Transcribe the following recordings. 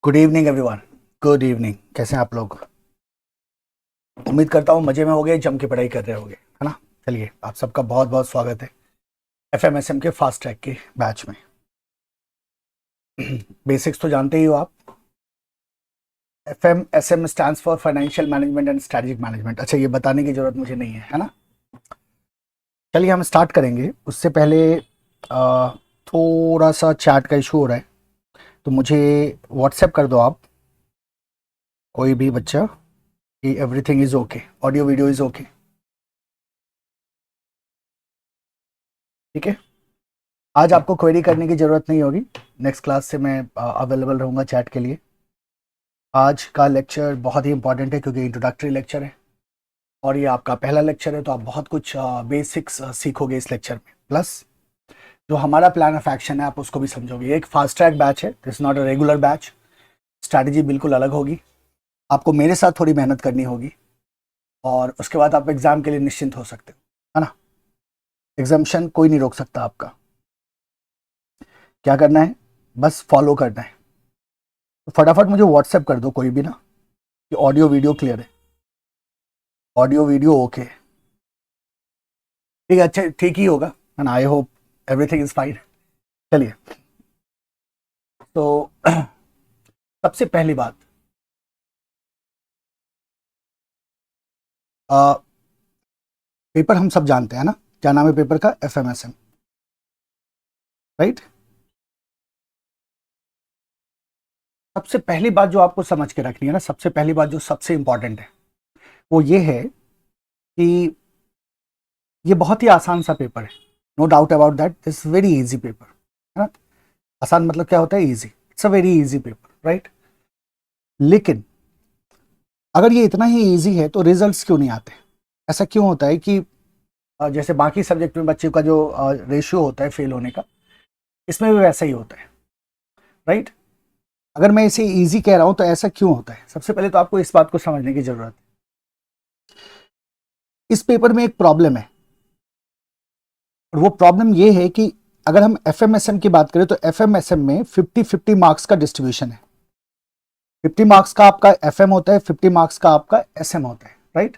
Good evening everyone. Good evening. कैसे हैं आप लोग? उम्मीद करता हूँ मजे में हो गए, जम के पढ़ाई कर रहे होगे, है ना। चलिए, आप सबका बहुत बहुत स्वागत है एफएमएसएम के फास्ट ट्रैक के बैच में। बेसिक्स तो जानते ही हो आप। FMSM stands for financial management and strategic management. अच्छा, ये बताने की जरूरत मुझे नहीं है ना। चलिए हम स्टार्ट करेंगे। उससे पहले थोड़ा सा चैट का इशू हो रहा है, तो मुझे व्हाट्सएप कर दो आप, कोई भी बच्चा, कि everything is okay, audio video is okay. ठीक है, आज आपको क्वेरी करने की ज़रूरत नहीं होगी। नेक्स्ट क्लास से मैं अवेलेबल रहूँगा चैट के लिए। आज का लेक्चर बहुत ही इंपॉर्टेंट है क्योंकि इंट्रोडक्टरी लेक्चर है और ये आपका पहला लेक्चर है, तो आप बहुत कुछ बेसिक्स सीखोगे इस लेक्चर में। प्लस जो हमारा प्लान ऑफ एक्शन है आप उसको भी समझोगे। ये एक फास्ट ट्रैक बैच है, this not a regular batch. Strategy बिल्कुल अलग होगी, आपको मेरे साथ थोड़ी मेहनत करनी होगी और उसके बाद आप एग्ज़ाम के लिए निश्चिंत हो सकते हो, है ना। एग्जामिशन कोई नहीं रोक सकता आपका। क्या करना है, बस फॉलो करना है। तो फटाफट मुझे व्हाट्सएप कर दो कोई भी ना, कि ऑडियो वीडियो क्लियर है, ऑडियो वीडियो ओके है। ठीक है, अच्छा ठीक ही होगा, and I hope everything is fine. चलिए, तो सबसे पहली बात, पेपर हम सब जानते हैं ना, क्या नाम है पेपर का? एफएमएसएम, राइट। सबसे पहली बात जो आपको समझ के रखनी है ना, सबसे पहली बात जो सबसे इंपॉर्टेंट है वो ये है कि ये बहुत ही आसान सा पेपर है। No doubt about that, this very easy paper, है ना। आसान मतलब क्या होता है? Easy. It's a very easy paper, right. लेकिन अगर ये इतना ही इजी है तो रिजल्ट्स क्यों नहीं आते? ऐसा क्यों होता है कि जैसे बाकी सब्जेक्ट में बच्चों का जो रेशियो होता है फेल होने का, इसमें भी वैसा ही होता है, राइट। अगर मैं इसे इजी कह रहा हूं तो ऐसा क्यों होता है? सबसे पहले तो आपको इस बात को समझने की जरूरत है। इस पेपर में एक प्रॉब्लम है और वो प्रॉब्लम ये है कि अगर हम एफएमएसएम की बात करें तो एफएमएसएम में 50-50 मार्क्स का डिस्ट्रीब्यूशन है। 50 मार्क्स का आपका एफएम होता है, 50 मार्क्स का आपका एसएम होता है, राइट।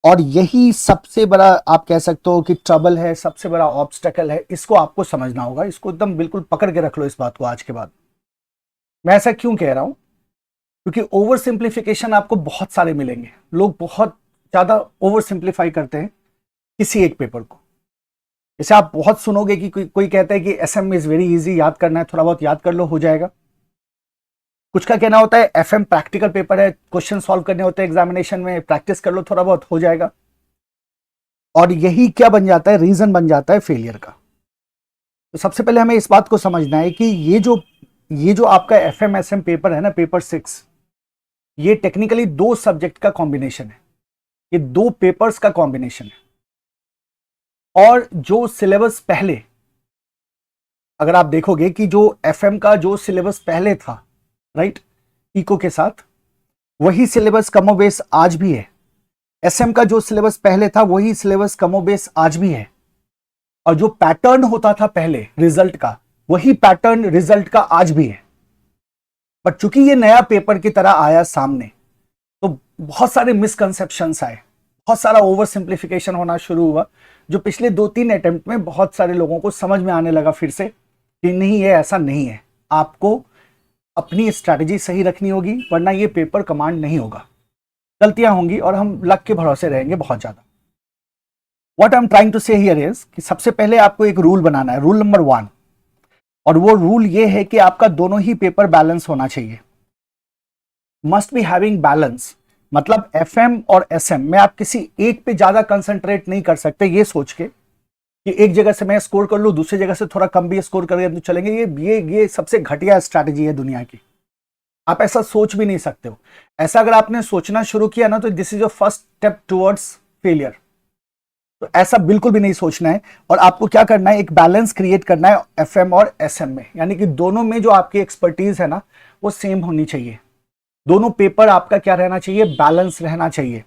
और यही सबसे बड़ा आप कह सकते हो कि ट्रबल है, सबसे बड़ा ऑब्स्टेकल है। इसको आपको समझना होगा, इसको एकदम बिल्कुल पकड़ के रख लो इस बात को आज के बाद। मैं ऐसा क्यों कह रहा हूं? क्योंकि ओवर सिंप्लीफिकेशन आपको बहुत सारे मिलेंगे। लोग बहुत ज्यादा ओवर सिंप्लीफाई करते हैं किसी एक पेपर को। जैसे आप बहुत सुनोगे कि कोई कहता है कि एसएम इज वेरी इजी, याद करना है, थोड़ा बहुत याद कर लो हो जाएगा। कुछ का कहना होता है एफएम प्रैक्टिकल पेपर है, क्वेश्चन सॉल्व करने होते हैं एग्जामिनेशन में, प्रैक्टिस कर लो थोड़ा बहुत हो जाएगा। और यही क्या बन जाता है? रीजन बन जाता है फेलियर का। तो सबसे पहले हमें इस बात को समझना है कि ये जो आपका एफएमएसएम पेपर है ना, पेपर 6, ये टेक्निकली दो सब्जेक्ट का कॉम्बिनेशन है। ये दो पेपर्स का कॉम्बिनेशन है। और जो सिलेबस पहले, अगर आप देखोगे कि जो एफएम का जो सिलेबस पहले था, राइट, इको के साथ, वही सिलेबस कमोबेश आज भी है। एसएम का जो सिलेबस पहले था वही सिलेबस कमोबेश आज भी है। और जो पैटर्न होता था पहले रिजल्ट का, वही पैटर्न रिजल्ट का आज भी है। बट चूंकि ये नया पेपर की तरह आया सामने, तो बहुत सारे मिसकंसेप्शंस आए, बहुत सारा ओवर सिंप्लीफिकेशन होना शुरू हुआ, जो पिछले 2-3 अटेम्प्ट में बहुत सारे लोगों को समझ में आने लगा फिर से कि नहीं, ये ऐसा नहीं है। आपको अपनी स्ट्रैटेजी सही रखनी होगी, वरना ये पेपर कमांड नहीं होगा। गलतियां होंगी और हम लक के भरोसे रहेंगे बहुत ज्यादा। What I am trying to say here is कि सबसे पहले आपको एक रूल बनाना है, रूल नंबर 1। और वो रूल ये है कि आपका दोनों ही पेपर बैलेंस होना चाहिए। Must be having balance. मतलब एफएम और एसएम में आप किसी एक पे ज्यादा कंसंट्रेट नहीं कर सकते ये सोच के कि एक जगह से मैं स्कोर कर लूं, दूसरी जगह से थोड़ा कम भी स्कोर करके तो चलेंगे। ये सबसे घटिया स्ट्रैटेजी है दुनिया की। आप ऐसा सोच भी नहीं सकते हो। ऐसा अगर आपने सोचना शुरू किया ना, तो this is your first step towards failure. तो ऐसा बिल्कुल भी नहीं सोचना है। और आपको क्या करना है, एक बैलेंस क्रिएट करना है एफएम और एसएम में, यानी कि दोनों में जो आपकी एक्सपर्टीज है ना, वो सेम होनी चाहिए। दोनों पेपर आपका क्या रहना चाहिए? बैलेंस रहना चाहिए।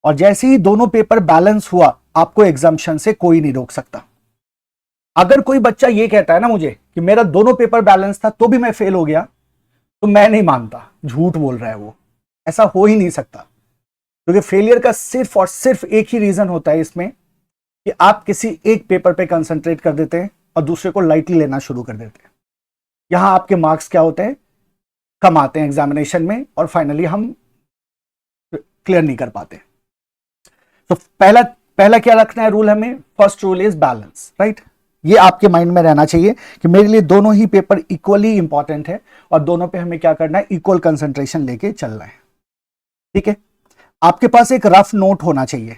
और जैसे ही दोनों पेपर बैलेंस हुआ, आपको एग्जाम्शन से कोई नहीं रोक सकता। अगर कोई बच्चा ये कहता है ना मुझे कि मेरा दोनों पेपर बैलेंस था तो भी मैं फेल हो गया, तो मैं नहीं मानता, झूठ बोल रहा है वो, ऐसा हो ही नहीं सकता। क्योंकि फेलियर का सिर्फ और सिर्फ एक ही रीजन होता है इसमें कि आप किसी एक पेपर पे कंसंट्रेट कर देते हैं और दूसरे को लाइटली लेना शुरू कर देते हैं। यहां आपके मार्क्स क्या होते हैं, कम आते हैं एग्जामिनेशन में, और फाइनली हम क्लियर नहीं कर पाते। तो पहला पहला क्या रखना है रूल हमें, first rule is balance, right. ये आपके माइंड में रहना चाहिए कि मेरे लिए दोनों ही पेपर इक्वली इंपॉर्टेंट है और दोनों पे हमें क्या करना है, इक्वल कंसंट्रेशन लेके चलना है, ठीक है। आपके पास एक रफ नोट होना चाहिए।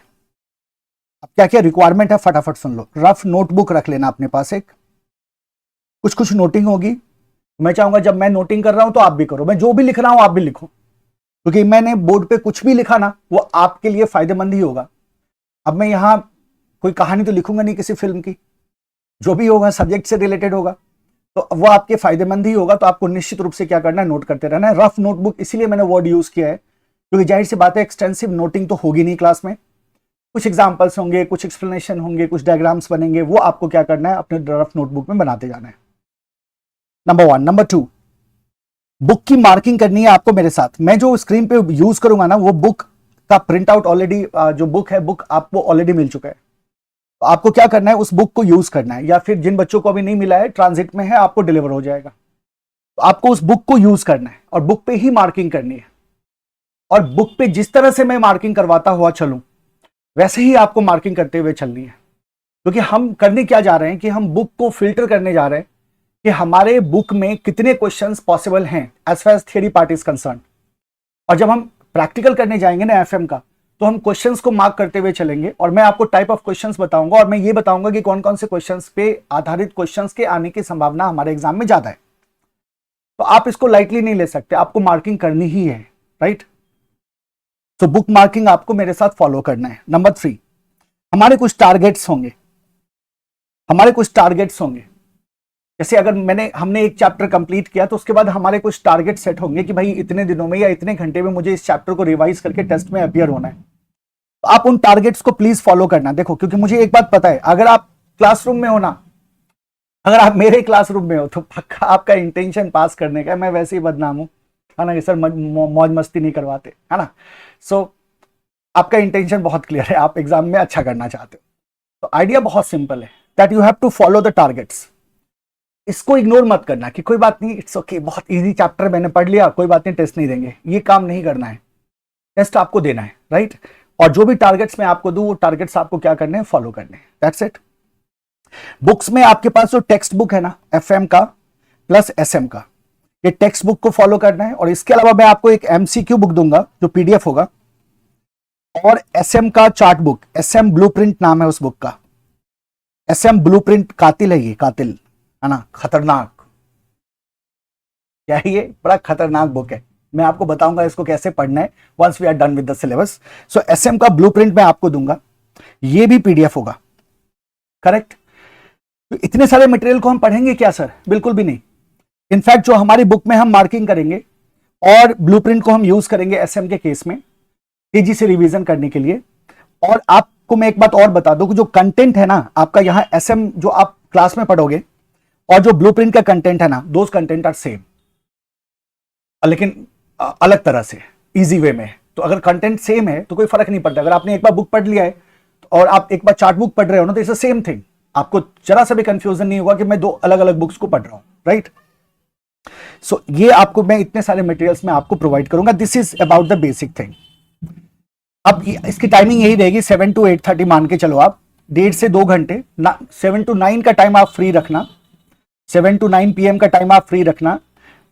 अब क्या क्या रिक्वायरमेंट है फटाफट सुन लो। रफ नोटबुक रख लेना अपने पास, एक कुछ कुछ नोटिंग होगी। मैं चाहूंगा जब मैं नोटिंग कर रहा हूं तो आप भी करो, मैं जो भी लिख रहा हूं आप भी लिखो, क्योंकि मैंने बोर्ड पे कुछ भी लिखा ना वो आपके लिए फायदेमंद ही होगा। अब मैं यहां कोई कहानी तो लिखूंगा नहीं किसी फिल्म की, जो भी होगा सब्जेक्ट से रिलेटेड होगा, तो वो आपके फायदेमंद ही होगा। तो आपको निश्चित रूप से क्या करना है, नोट करते रहना है। रफ नोटबुक इसीलिए मैंने वर्ड यूज किया है क्योंकि जाहिर सी बात है एक्सटेंसिव नोटिंग तो होगी नहीं क्लास में, कुछ एग्जाम्पल्स होंगे, कुछ एक्सप्लेनेशन होंगे, कुछ डायग्राम्स बनेंगे, वो आपको क्या करना है अपने रफ नोटबुक में बनाते जाना है। नंबर 1। नंबर 2, बुक की मार्किंग करनी है आपको मेरे साथ। मैं जो स्क्रीन पे यूज करूंगा ना वो बुक का प्रिंट आउट ऑलरेडी, जो बुक है बुक आपको ऑलरेडी मिल चुका है। तो आपको क्या करना है, उस बुक को यूज करना है, या फिर जिन बच्चों को अभी नहीं मिला है ट्रांजिट में है आपको डिलीवर हो जाएगा। तो आपको उस बुक को यूज करना है और बुक पे ही मार्किंग करनी है। और बुक पे जिस तरह से मैं मार्किंग करवाता हुआ चलूं वैसे ही आपको मार्किंग करते हुए चलनी है। क्योंकि हम करने क्या जा रहे हैं कि हम बुक को फिल्टर करने जा रहे हैं कि हमारे बुक में कितने क्वेश्चंस पॉसिबल हैं as far as theory part is concern. और जब हम प्रैक्टिकल करने जाएंगे ना एफएम का, तो हम क्वेश्चंस को मार्क करते हुए चलेंगे और मैं आपको टाइप ऑफ क्वेश्चंस बताऊंगा और मैं ये बताऊंगा कि कौन कौन से क्वेश्चंस पे आधारित क्वेश्चंस के आने की संभावना हमारे एग्जाम में ज्यादा है। तो आप इसको लाइटली नहीं ले सकते, आपको मार्किंग करनी ही है, राइट। तो बुक मार्किंग आपको मेरे साथ फॉलो करना है। नंबर 3, हमारे कुछ टारगेट्स होंगे। हमारे कुछ टारगेट्स होंगे, जैसे अगर हमने एक चैप्टर कंप्लीट किया तो उसके बाद हमारे कुछ टारगेट सेट होंगे कि भाई इतने दिनों में या इतने घंटे में मुझे इस चैप्टर को रिवाइज करके टेस्ट में अपीयर होना है। तो आप उन टारगेट्स को प्लीज फॉलो करना। देखो, क्योंकि मुझे एक बात पता है, अगर आप क्लासरूम में हो ना, अगर आप मेरे क्लासरूम में हो तो पक्का आपका इंटेंशन पास करने का है। मैं वैसे ही बदनाम हूं, है ना, कि सर मौज मस्ती नहीं करवाते, है ना। सो आपका इंटेंशन बहुत क्लियर है, आप एग्जाम में अच्छा करना चाहते हो। तो आइडिया बहुत सिंपल है, that you have to follow the targets. इसको इग्नोर मत करना कि कोई बात नहीं, इट्स ओके, बहुत इजी चैप्टर मैंने पढ़ लिया, कोई बात नहीं, टेस्ट नहीं देंगे। ये काम नहीं करना है, टेस्ट आपको देना है, राइट। और जो भी टारगेट्स मैं आपको दूं वो टारगेट्स आपको क्या करने हैं, फॉलो करने हैं, दैट्स इट। बुक्स में आपके पास जो टेक्स्ट बुक है ना, एफएम का प्लस एसएम का, ये टेक्स्ट बुक को फॉलो करना है। और इसके अलावा मैं आपको एक एमसीक्यू बुक दूंगा जो पीडीएफ होगा, और एसएम का चार्ट बुक, एसएम ब्लूप्रिंट नाम है उस बुक का। एसएम ब्लूप्रिंट कातिल है, ये कातिल है ना, खतरनाक। क्या है ये, बड़ा खतरनाक बुक है। मैं आपको बताऊंगा इसको कैसे पढ़ना है once we are done with the syllabus. So SM का ब्लूप्रिंट मैं आपको दूंगा, ये भी पीडीएफ होगा, करेक्ट। तो इतने सारे मटेरियल को हम पढ़ेंगे क्या सर, बिल्कुल भी नहीं। इनफैक्ट जो हमारी बुक में हम मार्किंग करेंगे और ब्लूप्रिंट को हम यूज करेंगे एसएम के केस में तेजी से रिवीजन करने के लिए। और आपको मैं एक बात और बता दूं कि जो कंटेंट है ना आपका यहां एसएम जो आप क्लास में पढ़ोगे और जो ब्लूप्रिंट का कंटेंट है ना, दोज कंटेंट आर सेम, लेकिन अलग तरह से, इजी वे में। तो अगर कंटेंट सेम है तो कोई फर्क नहीं पड़ता। अगर आपने एक बार बुक पढ़ लिया है और आप एक बार चार्ट बुक पढ़ रहे हो ना, तो इट्स द सेम थिंग। आपको जरा सा भी कंफ्यूजन नहीं होगा कि मैं दो अलग अलग बुक्स को पढ़ रहा हूं, राइट। सो ये आपको मैं इतने सारे मटेरियल्स में आपको प्रोवाइड करूंगा। This is about the basic thing. अब इसकी टाइमिंग यही रहेगी 7 to 8:30 मान के चलो आप, 1.5 से 2 घंटे 7 to 9 का टाइम आप फ्री रखना, 7 to 9 PM का टाइम आप फ्री रखना।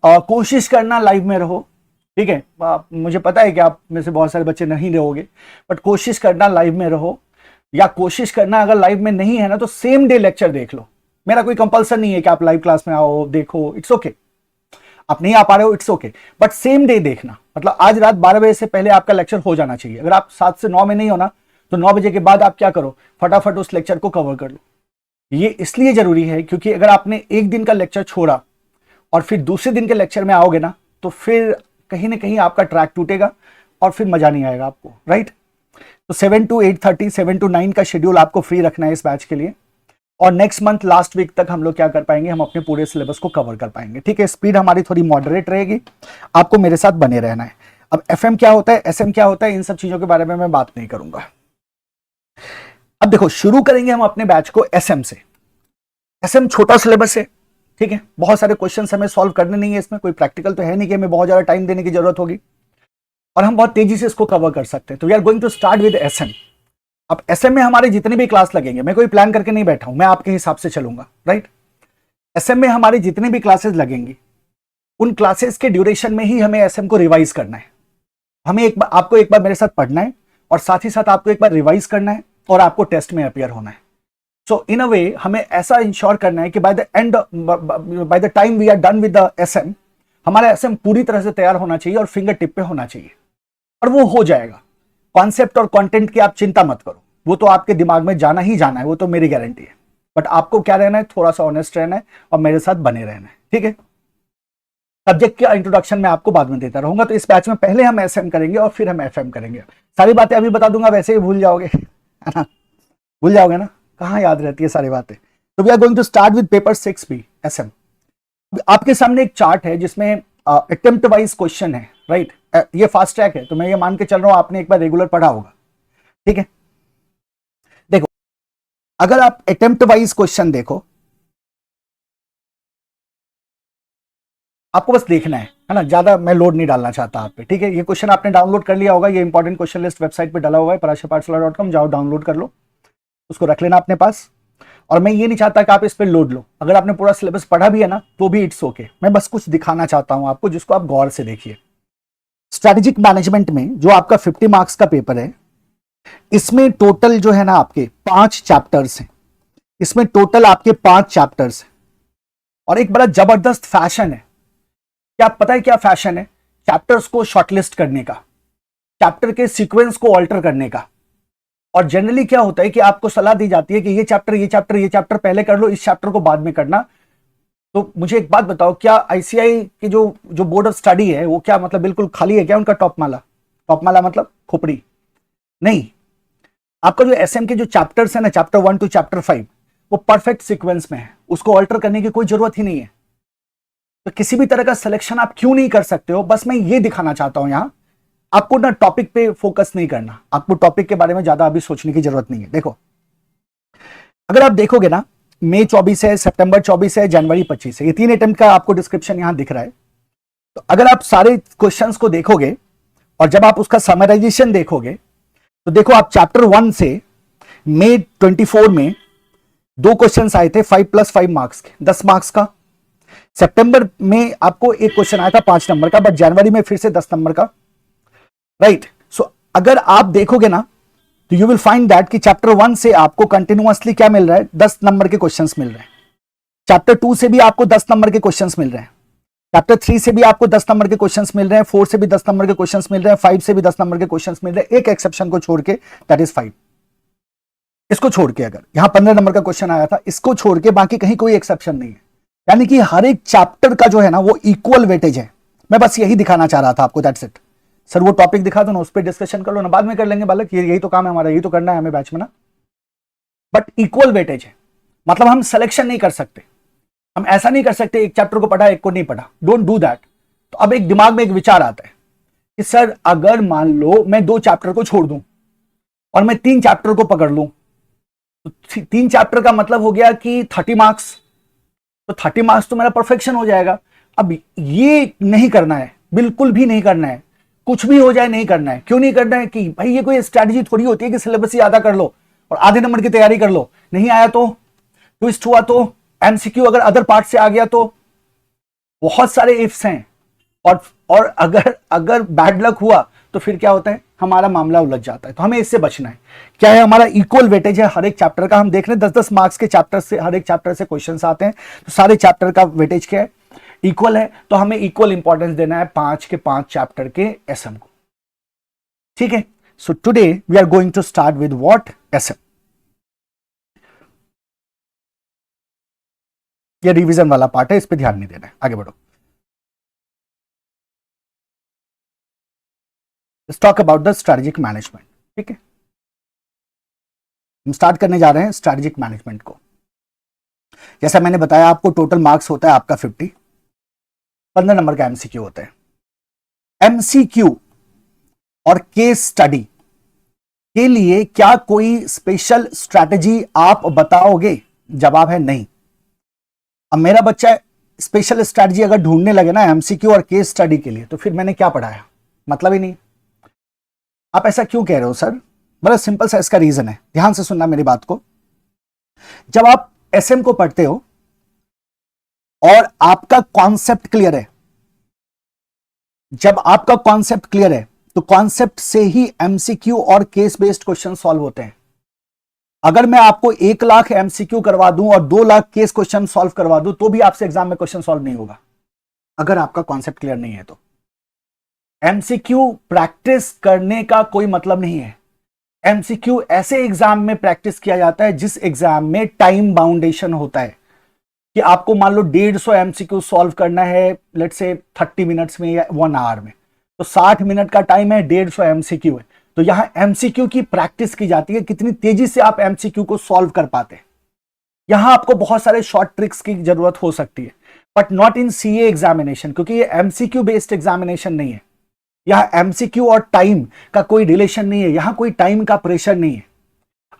और कोशिश करना लाइव में रहो, ठीक है। मुझे पता है कि आप में से बहुत सारे बच्चे नहीं रहोगे, बट कोशिश करना लाइव में रहो। या कोशिश करना अगर लाइव में नहीं है ना तो सेम डे लेक्चर देख लो। मेरा कोई कंपल्सन नहीं है कि आप लाइव क्लास में आओ देखो, इट्स ओके। आप नहीं आ पा रहे हो, it's okay, but same day देखना। मतलब आज रात 12 बजे से पहले आपका लेक्चर हो जाना चाहिए। अगर आप 7 से 9 में नहीं होना तो 9 बजे के बाद आप क्या करो, फटाफट उस लेक्चर को कवर कर लो। ये इसलिए जरूरी है क्योंकि अगर आपने एक दिन का लेक्चर छोड़ा और फिर दूसरे दिन के लेक्चर में आओगे ना, तो फिर कहीं ना कहीं आपका ट्रैक टूटेगा और फिर मजा नहीं आएगा आपको, राइट। तो 7 to 8:30, 7 to 9 का शेड्यूल आपको फ्री रखना है इस बैच के लिए। और नेक्स्ट मंथ लास्ट वीक तक हम लोग क्या कर पाएंगे, हम अपने पूरे सिलेबस को कवर कर पाएंगे। ठीक है, स्पीड हमारी थोड़ी मॉडरेट रहेगी, आपको मेरे साथ बने रहना है। अब एफएम क्या होता है, एसएम क्या होता है, इन सब चीजों के बारे में मैं बात नहीं करूंगा। अब देखो, शुरू करेंगे हम अपने बैच को एसएम से। एसएम छोटा सिलेबस है, ठीक है, बहुत सारे क्वेश्चन हमें सॉल्व करने नहीं है, इसमें कोई प्रैक्टिकल तो है नहीं कि हमें बहुत ज्यादा टाइम देने की जरूरत होगी, और हम बहुत तेजी से इसको कवर कर सकते हैं। तो we are going to start with SM. अब एसएम में हमारे जितने भी क्लास लगेंगे, मैं कोई प्लान करके नहीं बैठा हूं, मैं आपके हिसाब से चलूंगा, राइट। एसएम में हमारी जितनी भी क्लासेस लगेंगी, उन क्लासेस के ड्यूरेशन में ही हमें एसएम को रिवाइज करना है। हमें एक बार, आपको एक बार मेरे साथ पढ़ना है, और साथ ही साथ आपको एक बार रिवाइज करना है, और आपको टेस्ट में अपियर होना है। सो इन अ वे हमें ऐसा इंश्योर करना है कि by the time we are done with the SM, हमारा एसएम पूरी तरह से तैयार होना चाहिए और फिंगर टिप पे होना चाहिए, और वो हो जाएगा। कॉन्सेप्ट और कंटेंट की आप चिंता मत करो, वो तो आपके दिमाग में जाना ही जाना है, वो तो मेरी गारंटी है। बट आपको क्या रहना है, थोड़ा सा ऑनेस्ट रहना है और मेरे साथ बने रहना है, ठीक है। सब्जेक्ट का इंट्रोडक्शन मैं आपको बाद में देता रहूंगा। तो इस बैच में पहले हम एसएम करेंगे और फिर हम एफएम करेंगे। सारी बातें अभी बता दूंगा, वैसे ही भूल जाओगे, है ना, भूल जाओगे ना, कहाँ याद रहती है सारी बातें। तो we are going to start with paper 6B SM. आपके सामने एक चार्ट है जिसमें अटेम्प्ट वाइज क्वेश्चन है, राइट। ये फास्ट ट्रैक है, तो मैं ये मान के चल रहा हूं आपने एक बार रेगुलर पढ़ा होगा, ठीक है। देखो, अगर आप अटेम्प्ट वाइज क्वेश्चन देखो, आपको बस देखना है ना, ज्यादा मैं लोड नहीं डालना चाहता आप पे, ठीक है। ये क्वेश्चन आपने डाउनलोड कर लिया होगा, ये इंपॉर्टेंट क्वेश्चन लिस्ट वेबसाइट पे डाला हुआ है, parashappathshala.com, जाओ डाउनलोड कर लो, उसको रख लेना अपने पास। और मैं ये नहीं चाहता कि आप इस पे लोड लो, अगर आपने पूरा सिलेबस पढ़ा भी है ना तो भी इट्स ओके। मैं बस कुछ दिखाना चाहता हूं आपको, जिसको आप गौर से देखिए। स्ट्रेटेजिक मैनेजमेंट में जो आपका 50 मार्क्स का पेपर है, इसमें टोटल जो है ना आपके 5 चैप्टर्स हैं, इसमें टोटल आपके 5 चैप्टर्स हैं। और एक बड़ा जबरदस्त फैशन है, क्या पता है क्या फैशन है? चैप्टर्स को शॉर्टलिस्ट करने का, चैप्टर के सीक्वेंस को ऑल्टर करने का। और जनरली क्या होता है कि आपको सलाह दी जाती है कि ये चैप्टर पहले कर लो, इस चैप्टर को बाद में करना। तो मुझे एक बात बताओ, क्या आईसीआई की जो बोर्ड ऑफ स्टडी है वो क्या मतलब बिल्कुल खाली है क्या उनका? टॉप माला मतलब खोपड़ी नहीं। आपका जो एसएम के जो चैप्टर्स है ना, चैप्टर 1 टू चैप्टर 5, वो परफेक्ट सीक्वेंस में है, उसको ऑल्टर करने की कोई जरूरत ही नहीं है। तो किसी भी तरह का सिलेक्शन आप क्यों नहीं कर सकते हो, बस मैं ये दिखाना चाहता हूं यहां। आपको ना टॉपिक पे फोकस नहीं करना, आपको टॉपिक के बारे में ज्यादा अभी सोचने की जरूरत नहीं है। देखो, अगर आप देखोगे ना, मई 24 है, सितंबर 24 है, जनवरी 25 है, ये 3 अटेम्प्ट का आपको डिस्क्रिप्शन यहां दिख रहा है। तो अगर आप सारे क्वेश्चंस को देखोगे और जब आप उसका समराइजेशन देखोगे, तो देखो आप चैप्टर 1 से मई 24 में 2 क्वेश्चंस आए थे 5+5 मार्क्स के, 10 मार्क्स का। सितंबर में आपको एक क्वेश्चन आया था 5 नंबर का, बट जनवरी में फिर से 10 नंबर का, राइट। सो अगर आप देखोगे ना, तो यू विल फाइंड दैट कि चैप्टर 1 से आपको कंटिन्यूअसली क्या मिल रहा है, 10 नंबर के क्वेश्चंस मिल रहे हैं। चैप्टर 2 से भी आपको 10 नंबर के क्वेश्चंस मिल रहे हैं। चैप्टर 3 से भी आपको 10 नंबर के क्वेश्चंस मिल रहे हैं, 4 से भी 10 नंबर के क्वेश्चंस मिल रहे हैं, 5 से भी 10 नंबर के क्वेश्चंस मिल रहे हैं, एक एक्सेप्शन को छोड़ के, दैट इज 5। इसको छोड़ के, अगर यहां 15 नंबर का क्वेश्चन आया था, इसको छोड़ के बाकी कहीं कोई एक्सेप्शन नहीं है। यानी कि हर एक चैप्टर का जो है ना वो इक्वल वेटेज है। मैं बस यही दिखाना चाह रहा था आपको, दैट्स इट। सर वो टॉपिक दिखा दो ना, उस पर डिस्कशन कर लो ना, बाद में कर लेंगे बालक, यही तो काम है हमारा, यही तो करना है हमें बैच में ना। बट इक्वल वेटेज है, मतलब हम सिलेक्शन नहीं कर सकते, हम ऐसा नहीं कर सकते एक चैप्टर को पढ़ा एक को नहीं पढ़ा, डोंट डू दैट। तो अब एक दिमाग में एक विचार आता है कि सर अगर मान लो मैं 2 चैप्टर को छोड़ दूं और मैं 3 चैप्टर को पकड़ लूं, तो 3 चैप्टर का मतलब हो गया कि 30 मार्क्स, तो 30 मार्क्स तो मेरा परफेक्शन हो जाएगा। अब ये नहीं करना है, बिल्कुल भी नहीं करना है, कुछ भी हो जाए नहीं करना है। क्यों नहीं करना है? कि भाई ये कोई स्ट्रैटेजी थोड़ी होती है कि सिलेबस ही आधा कर लो और आधे नंबर की तैयारी कर लो, नहीं आया तो, ट्विस्ट हुआ तो, एमसीक्यू अगर अदर पार्ट से आ गया तो, बहुत सारे इफ्स हैं। और अगर बैड लक हुआ तो फिर क्या होता है, हमारा मामला उलझ जाता है। तो हमें इससे बचना है। क्या है, हमारा इक्वल वेटेज है हर एक चैप्टर का। हम देख रहे हैं 10-10 मार्क्स के चैप्टर से, हर एक चैप्टर से क्वेश्चंस आते हैं, तो सारे चैप्टर का वेटेज क्या है, इक्वल है। तो हमें इक्वल इंपॉर्टेंस देना है 5 के 5 चैप्टर के एसएम को, ठीक है। So today we are going to start with what, SM. ये रिवीजन वाला पार्ट है, इस पे ध्यान नहीं देना है, आगे बढ़ो। Let's talk about the strategic management, ठीक है। हम स्टार्ट करने जा रहे हैं स्ट्रैटेजिक मैनेजमेंट को। जैसा मैंने बताया आपको, टोटल मार्क्स होता है आपका 50, 15 नंबर का एमसीक्यू होता है। एमसीक्यू और केस स्टडी के लिए क्या कोई स्पेशल स्ट्रैटेजी आप बताओगे? जवाब है नहीं। अब मेरा बच्चा स्पेशल स्ट्रैटेजी अगर ढूंढने लगे ना एमसीक्यू और केस स्टडी के लिए, तो फिर मैंने क्या पढ़ाया, मतलब ही नहीं। आप ऐसा क्यों कह रहे हो सर? बड़ा सिंपल सा इसका रीजन है, ध्यान से सुनना मेरी बात को। जब आप एसएम को पढ़ते हो और आपका कॉन्सेप्ट क्लियर है, जब आपका कॉन्सेप्ट क्लियर है तो कॉन्सेप्ट से ही एमसीक्यू और केस बेस्ड क्वेश्चन सॉल्व होते हैं। अगर मैं आपको 1 लाख एमसीक्यू करवा दूं और 2 लाख केस क्वेश्चन सॉल्व करवा दूं तो भी आपसे एग्जाम में क्वेश्चन सॉल्व नहीं होगा, अगर आपका कॉन्सेप्ट क्लियर नहीं है तो। एमसीक्यू प्रैक्टिस करने का कोई मतलब नहीं है। एमसीक्यू ऐसे एग्जाम में प्रैक्टिस किया जाता है जिस एग्जाम में टाइम बाउंडेशन होता है, कि आपको मान लो 150 एमसीक्यू सॉल्व करना है, लेट्स से 30 मिनट्स में या 1 आवर में, तो 60 मिनट का टाइम है, 150 एमसीक्यू है। तो यहां एमसीक्यू की प्रैक्टिस की जाती है, कितनी तेजी से आप एमसीक्यू को सॉल्व कर पाते हैं। यहां आपको बहुत सारे शॉर्ट ट्रिक्स की जरूरत हो सकती है, but not in CA examination, क्योंकि ये एमसीक्यू बेस्ड एग्जामिनेशन नहीं है। यहां एमसीक्यू और टाइम का कोई रिलेशन नहीं है, यहां कोई टाइम का प्रेशर नहीं है।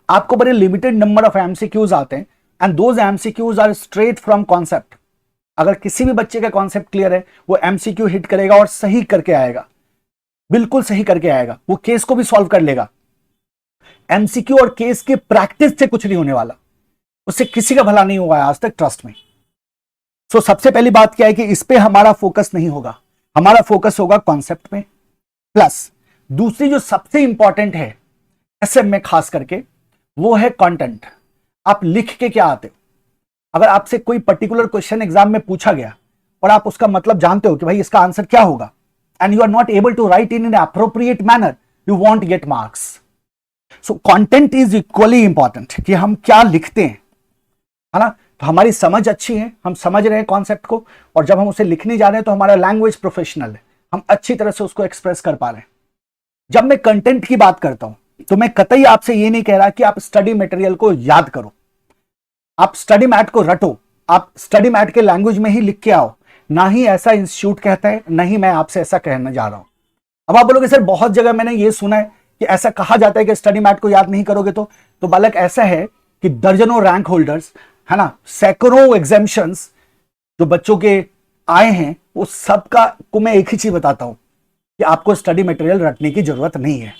आपको बड़े लिमिटेड नंबर ऑफ एमसीक्यूज आते हैं and those MCQs are straight from concept. अगर किसी भी बच्चे का कॉन्सेप्ट क्लियर है, वो एमसीक्यू हिट करेगा और सही करके आएगा, बिल्कुल सही करके आएगा, वो केस को भी सॉल्व कर लेगा। एमसीक्यू और केस के प्रैक्टिस से कुछ नहीं होने वाला, उससे किसी का भला नहीं हुआ है आज तक, ट्रस्ट में। सो सबसे पहली बात क्या है कि इस पे हमारा फोकस नहीं होगा, हमारा फोकस होगा कॉन्सेप्ट में। प्लस दूसरी जो सबसे इंपॉर्टेंट है एसएम में खास करके, वो है कंटेंट। आप लिख के क्या आते हो? अगर आपसे कोई पर्टिकुलर क्वेश्चन एग्जाम में पूछा गया और आप उसका मतलब जानते हो कि भाई इसका आंसर क्या होगा, and you are not able to write in an appropriate manner, you won't get marks. So content is equally important, कि हम क्या लिखते हैं, है ना। तो हमारी समझ अच्छी है, हम समझ रहे हैं कॉन्सेप्ट को, और जब हम उसे लिखने जा रहे हैं तो हमारा लैंग्वेज प्रोफेशनल है, हम अच्छी तरह से उसको एक्सप्रेस कर पा रहे हैं। जब मैं कंटेंट की बात करता हूं तो मैं कतई आपसे ये नहीं कह रहा कि आप स्टडी मटेरियल को याद करो, आप स्टडी मैट को रटो, आप स्टडी मैट के लैंग्वेज में ही लिख के आओ, ना ही ऐसा इंस्टीट्यूट कहता है, नहीं मैं आपसे ऐसा कहने जा रहा हूं। अब आप बोलोगे सर बहुत जगह मैंने ये सुना है कि ऐसा कहा जाता है कि स्टडी मैट को याद नहीं करोगे तो बालक ऐसा है कि दर्जनों रैंक होल्डर्स, है ना, सैकड़ों एग्जामिशंस जो बच्चों के आए हैं, वो सबका को मैं एक ही चीज बताता हूं कि आपको स्टडी मटेरियल रटने की जरूरत नहीं है।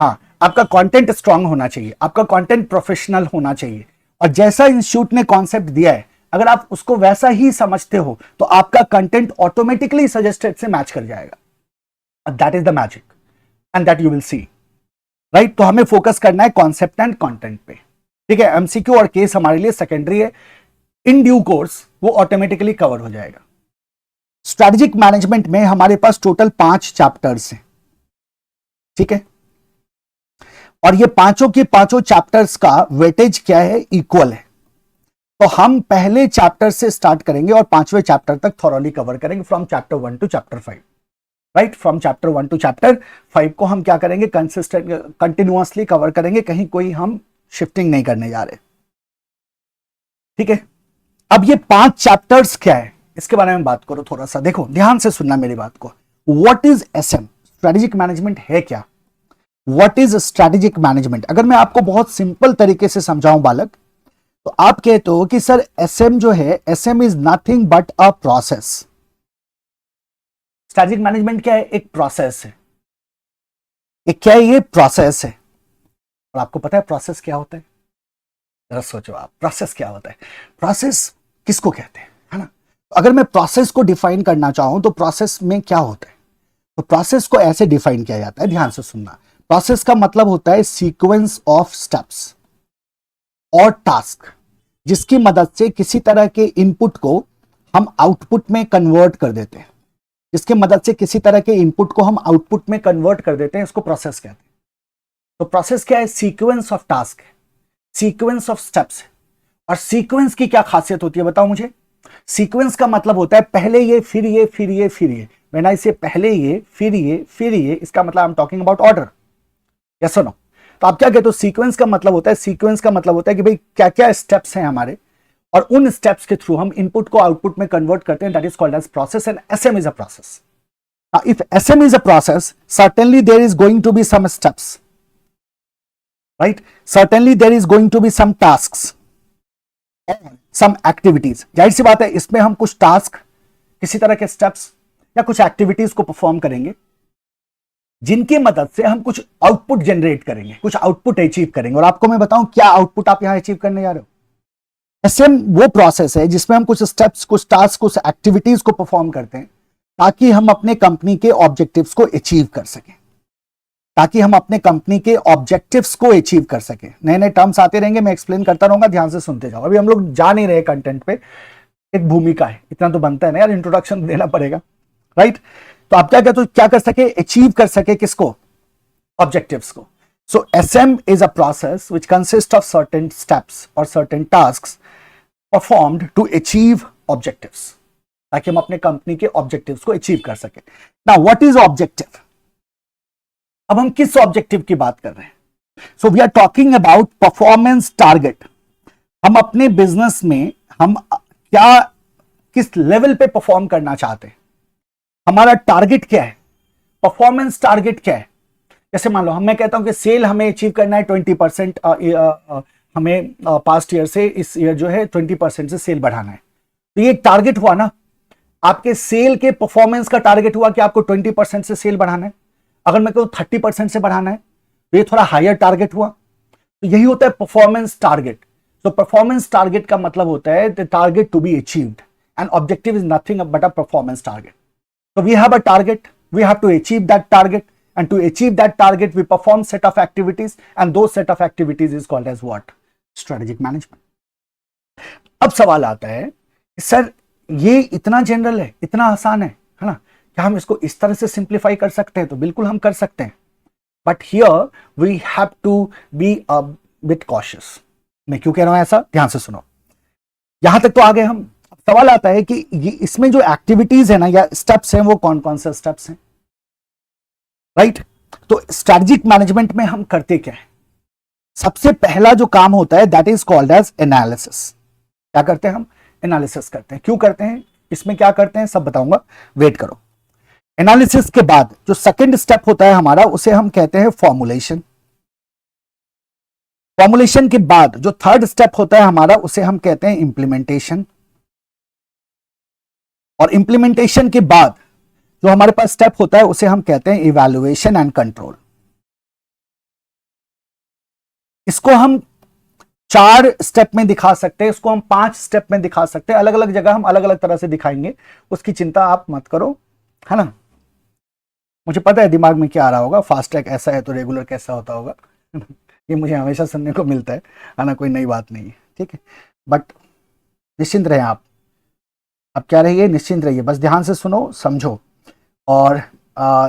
हाँ, आपका कंटेंट स्ट्रांग होना चाहिए, आपका कंटेंट प्रोफेशनल होना चाहिए, और जैसा इंस्टीट्यूट ने कॉन्सेप्ट दिया है अगर आप उसको वैसा ही समझते हो तो आपका कंटेंट ऑटोमेटिकली सजेस्टेड से मैच कर जाएगा। That is the magic and that you will see, right. तो हमें फोकस करना है कॉन्सेप्ट एंड कंटेंट पे, ठीक है। एमसीक्यू और केस हमारे लिए सेकेंडरी है, इन ड्यू कोर्स वो ऑटोमेटिकली कवर हो जाएगा। स्ट्रेटेजिक मैनेजमेंट में हमारे पास टोटल 5 चैप्टर्स हैं, ठीक है, और ये पांचों के पांचों चैप्टर्स का वेटेज क्या है, इक्वल है। तो हम पहले चैप्टर से स्टार्ट करेंगे और 5वें चैप्टर तक थॉरली कवर करेंगे, from chapter 1 to chapter 5, right. From chapter 1 to chapter 5 को हम क्या करेंगे, कंसिस्टेंट कंटिन्यूअसली कवर करेंगे, कहीं कोई हम शिफ्टिंग नहीं करने जा रहे, ठीक है। अब ये 5 चैप्टर्स क्या है इसके बारे में बात करो थोड़ा सा, देखो ध्यान से सुनना मेरी बात को। What is SM, strategic management है क्या? What is strategic management? अगर मैं आपको बहुत सिंपल तरीके से समझाऊं बालक, तो आप कहते हो कि सर एसएम जो है, SM is nothing but a process. Strategic management क्या है? एक प्रोसेस है, एक क्या है, ये प्रोसेस है। और आपको पता है प्रोसेस क्या होता है? जरा सोचो आप, प्रोसेस क्या होता है? प्रोसेस किसको कहते हैं, है ना। अगर मैं प्रोसेस को डिफाइन करना चाहूं तो प्रोसेस में क्या होता है, तो प्रोसेस को ऐसे डिफाइन किया जाता है, ध्यान से सुनना। प्रोसेस का मतलब होता है सीक्वेंस ऑफ स्टेप्स और टास्क, जिसकी मदद से किसी तरह के इनपुट को हम आउटपुट में कन्वर्ट कर देते हैं, जिसकी मदद से किसी तरह के इनपुट को हम आउटपुट में कन्वर्ट कर देते हैं, इसको प्रोसेस कहते हैं। तो प्रोसेस क्या है? सीक्वेंस ऑफ टास्क है, सीक्वेंस ऑफ स्टेप्स है। और सीक्वेंस की क्या खासियत होती है बताओ मुझे? सीक्वेंस का मतलब होता है पहले ये, फिर ये, फिर ये, फिर ये। व्हेन आई से पहले ये, फिर ये, फिर ये, इसका मतलब I am talking about order, yes और नो। तो आप क्या कहते हो? सीक्वेंस का मतलब होता है, सीक्वेंस का मतलब होता है कि भाई क्या क्या स्टेप्स हैं हमारे, और उन स्टेप्स के थ्रू हम इनपुट को आउटपुट में कन्वर्ट करते हैं, that is called as process, and SM is a process. If SM is a process, certainly there is going to be some steps, right? Certainly there is going to be some tasks and some activities. जाहिर सी बात है इसमें हम कुछ task, किसी तरह के steps या कुछ एक्टिविटीज को परफॉर्म करेंगे जिनकी मदद से हम कुछ आउटपुट जनरेट करेंगे, कुछ आउटपुट अचीव करेंगे. और आपको मैं बताऊं क्या आउटपुट आप यहां अचीव करने जा रहे हो. एसएम वो प्रोसेस है जिसमें हम कुछ स्टेप्स, कुछ टास्क, कुछ एक्टिविटीज को परफॉर्म करते हैं ताकि हम अपने कंपनी के ऑब्जेक्टिव्स को अचीव कर सकें, ताकि हम अपने कंपनी के ऑब्जेक्टिव्स को अचीव कर सकें. नए नए टर्म्स आते रहेंगे, मैं एक्सप्लेन करता रहूंगा, ध्यान से सुनते जाओ. अभी हम लोग जा नहीं रहे कंटेंट पे, एक भूमिका है, इतना तो बनता है ना यार, इंट्रोडक्शन देना पड़ेगा, राइट? तो आप क्या कर सके, अचीव कर सके किसको, ऑब्जेक्टिव्स को. So SM is a process which consist of certain steps और certain tasks performed to achieve objectives, ताकि हम अपने कंपनी के ऑब्जेक्टिव्स को अचीव कर सके. Now what is objective? अब हम किस ऑब्जेक्टिव की बात कर रहे हैं? So we are talking about performance target. हम अपने बिजनेस में हम क्या, किस लेवल पे परफॉर्म करना चाहते हैं, हमारा टारगेट क्या है, परफॉर्मेंस टारगेट क्या है. जैसे मान लो मैं कहता हूं कि सेल हमें अचीव करना है 20%, हमें पास्ट ईयर से इस ईयर जो है 20% से सेल बढ़ाना है. तो ये टारगेट हुआ ना, आपके सेल के परफॉर्मेंस का टारगेट हुआ कि आपको 20% से सेल बढ़ाना है. अगर मैं कहूं 30% से बढ़ाना है तो ये थोड़ा हायर टारगेट हुआ. तो यही होता है परफॉर्मेंस टारगेट. तो परफॉर्मेंस टारगेट का मतलब होता है the target to be achieved, and objective is nothing but a performance target. So we have a target, we have to achieve that target, and to achieve that target we perform set of activities, and those set of activities is called as what? Strategic management. अब सवाल आता है sir ये इतना general है, इतना आसान है ना, क्या हम इसको इस तरह से सिंप्लीफाई कर सकते हैं? तो बिल्कुल हम कर सकते हैं, but here we have to be a bit cautious. मैं क्यों कह रहा हूं ऐसा, ध्यान से सुनो. यहां तक तो आ गए हम. सवाल आता है कि ये इसमें जो एक्टिविटीज है ना या स्टेप्स हैं वो कौन कौन से स्टेप्स हैं, राइट? तो स्ट्रेटजिक मैनेजमेंट में हम करते क्या है? सबसे पहला जो काम होता है that is called as analysis. क्या करते हैं हम? एनालिसिस करते हैं. क्यों करते हैं, इसमें क्या करते हैं, सब बताऊंगा, वेट करो. एनालिसिस के बाद जो सेकंड स्टेप होता है हमारा उसे हम कहते हैं फॉर्मुलेशन. फॉर्मुलेशन के बाद जो थर्ड स्टेप होता है हमारा उसे हम कहते हैं इंप्लीमेंटेशन. और इंप्लीमेंटेशन के बाद जो हमारे पास स्टेप होता है उसे हम कहते हैं इवैल्यूएशन एंड कंट्रोल. इसको हम 4 स्टेप में दिखा सकते हैं, इसको हम 5 स्टेप में दिखा सकते हैं. अलग अलग जगह हम अलग अलग तरह से दिखाएंगे, उसकी चिंता आप मत करो, है ना. मुझे पता है दिमाग में क्या आ रहा होगा, फास्ट ट्रैक ऐसा है तो रेगुलर कैसा होता होगा. ये मुझे हमेशा सुनने को मिलता है ना, कोई नई बात नहीं है, ठीक है. बट निश्चिंत रहे आप, अब क्या रहिए, निश्चिंत रहिए, बस ध्यान से सुनो, समझो. और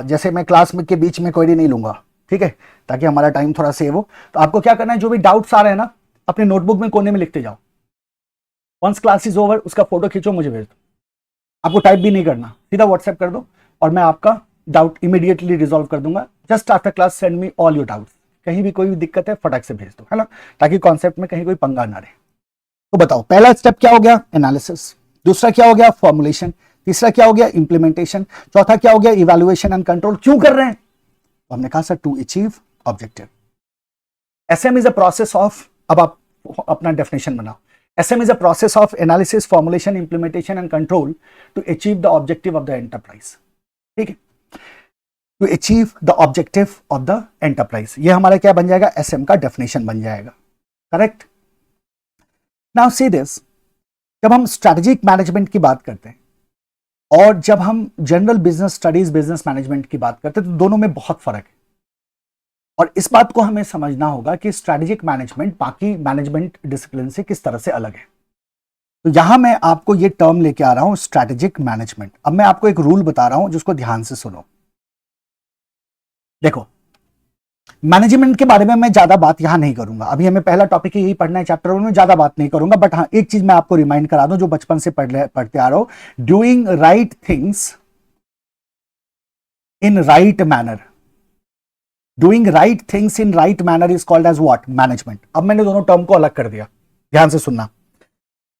जैसे मैं क्लास में के बीच में क्वेरी नहीं लूंगा, ठीक है, ताकि हमारा टाइम थोड़ा सेव हो. तो आपको क्या करना है, जो भी डाउट्स आ रहे हैं ना अपने नोटबुक में कोने में लिखते जाओ. वंस क्लास इज ओवर उसका फोटो खींचो, मुझे भेज दो. आपको टाइप भी नहीं करना, सीधा व्हाट्सएप कर दो और मैं आपका डाउट इमीडिएटली रिजॉल्व कर दूंगा. Just after class send me all your doubts. कहीं भी कोई भी दिक्कत है फटाक से भेज दो, है ना, ताकि कॉन्सेप्ट में कहीं कोई पंगा ना रहे. तो बताओ पहला स्टेप क्या हो गया, एनालिसिस. दूसरा क्या हो गया, फॉर्मुलेशन. तीसरा क्या हो गया, इंप्लीमेंटेशन. चौथा क्या हो गया, इवैल्यूएशन एंड कंट्रोल. क्यों कर रहे हैं? तो हमने कहा sir to achieve objective. SM is a process of, अब आप अपना डेफिनेशन बनाओ. SM is a process of analysis, formulation, implementation and control to achieve the objective of the enterprise. ठीक है, to achieve the objective of the enterprise. ये हमारा क्या बन जाएगा, एसएम का डेफिनेशन बन जाएगा. करेक्ट. नाउ सी दिस, जब हम स्ट्रेटेजिक मैनेजमेंट की बात करते हैं और जब हम general business studies, business management की बात करते हैं, तो दोनों में बहुत फर्क है. और इस बात को हमें समझना होगा कि स्ट्रेटेजिक मैनेजमेंट बाकी मैनेजमेंट डिसिप्लिन से किस तरह से अलग है. तो यहां मैं आपको ये टर्म लेके आ रहा हूं, स्ट्रेटेजिक मैनेजमेंट. अब मैं आपको एक रूल बता रहा हूं जिसको ध्यान से सुनो. देखो, मैनेजमेंट के बारे में मैं ज्यादा बात यहां नहीं करूंगा, अभी हमें पहला टॉपिक यही पढ़ना है चैप्टर 1 में, ज्यादा बात नहीं करूंगा. बट हाँ, एक चीज मैं आपको रिमाइंड करा दूं जो बचपन से पढ़ते आ रहा हूं, doing right things in right manner. Doing right things in right manner is called as what, management. अब मैंने दोनों टर्म को अलग कर दिया, ध्यान से सुनना.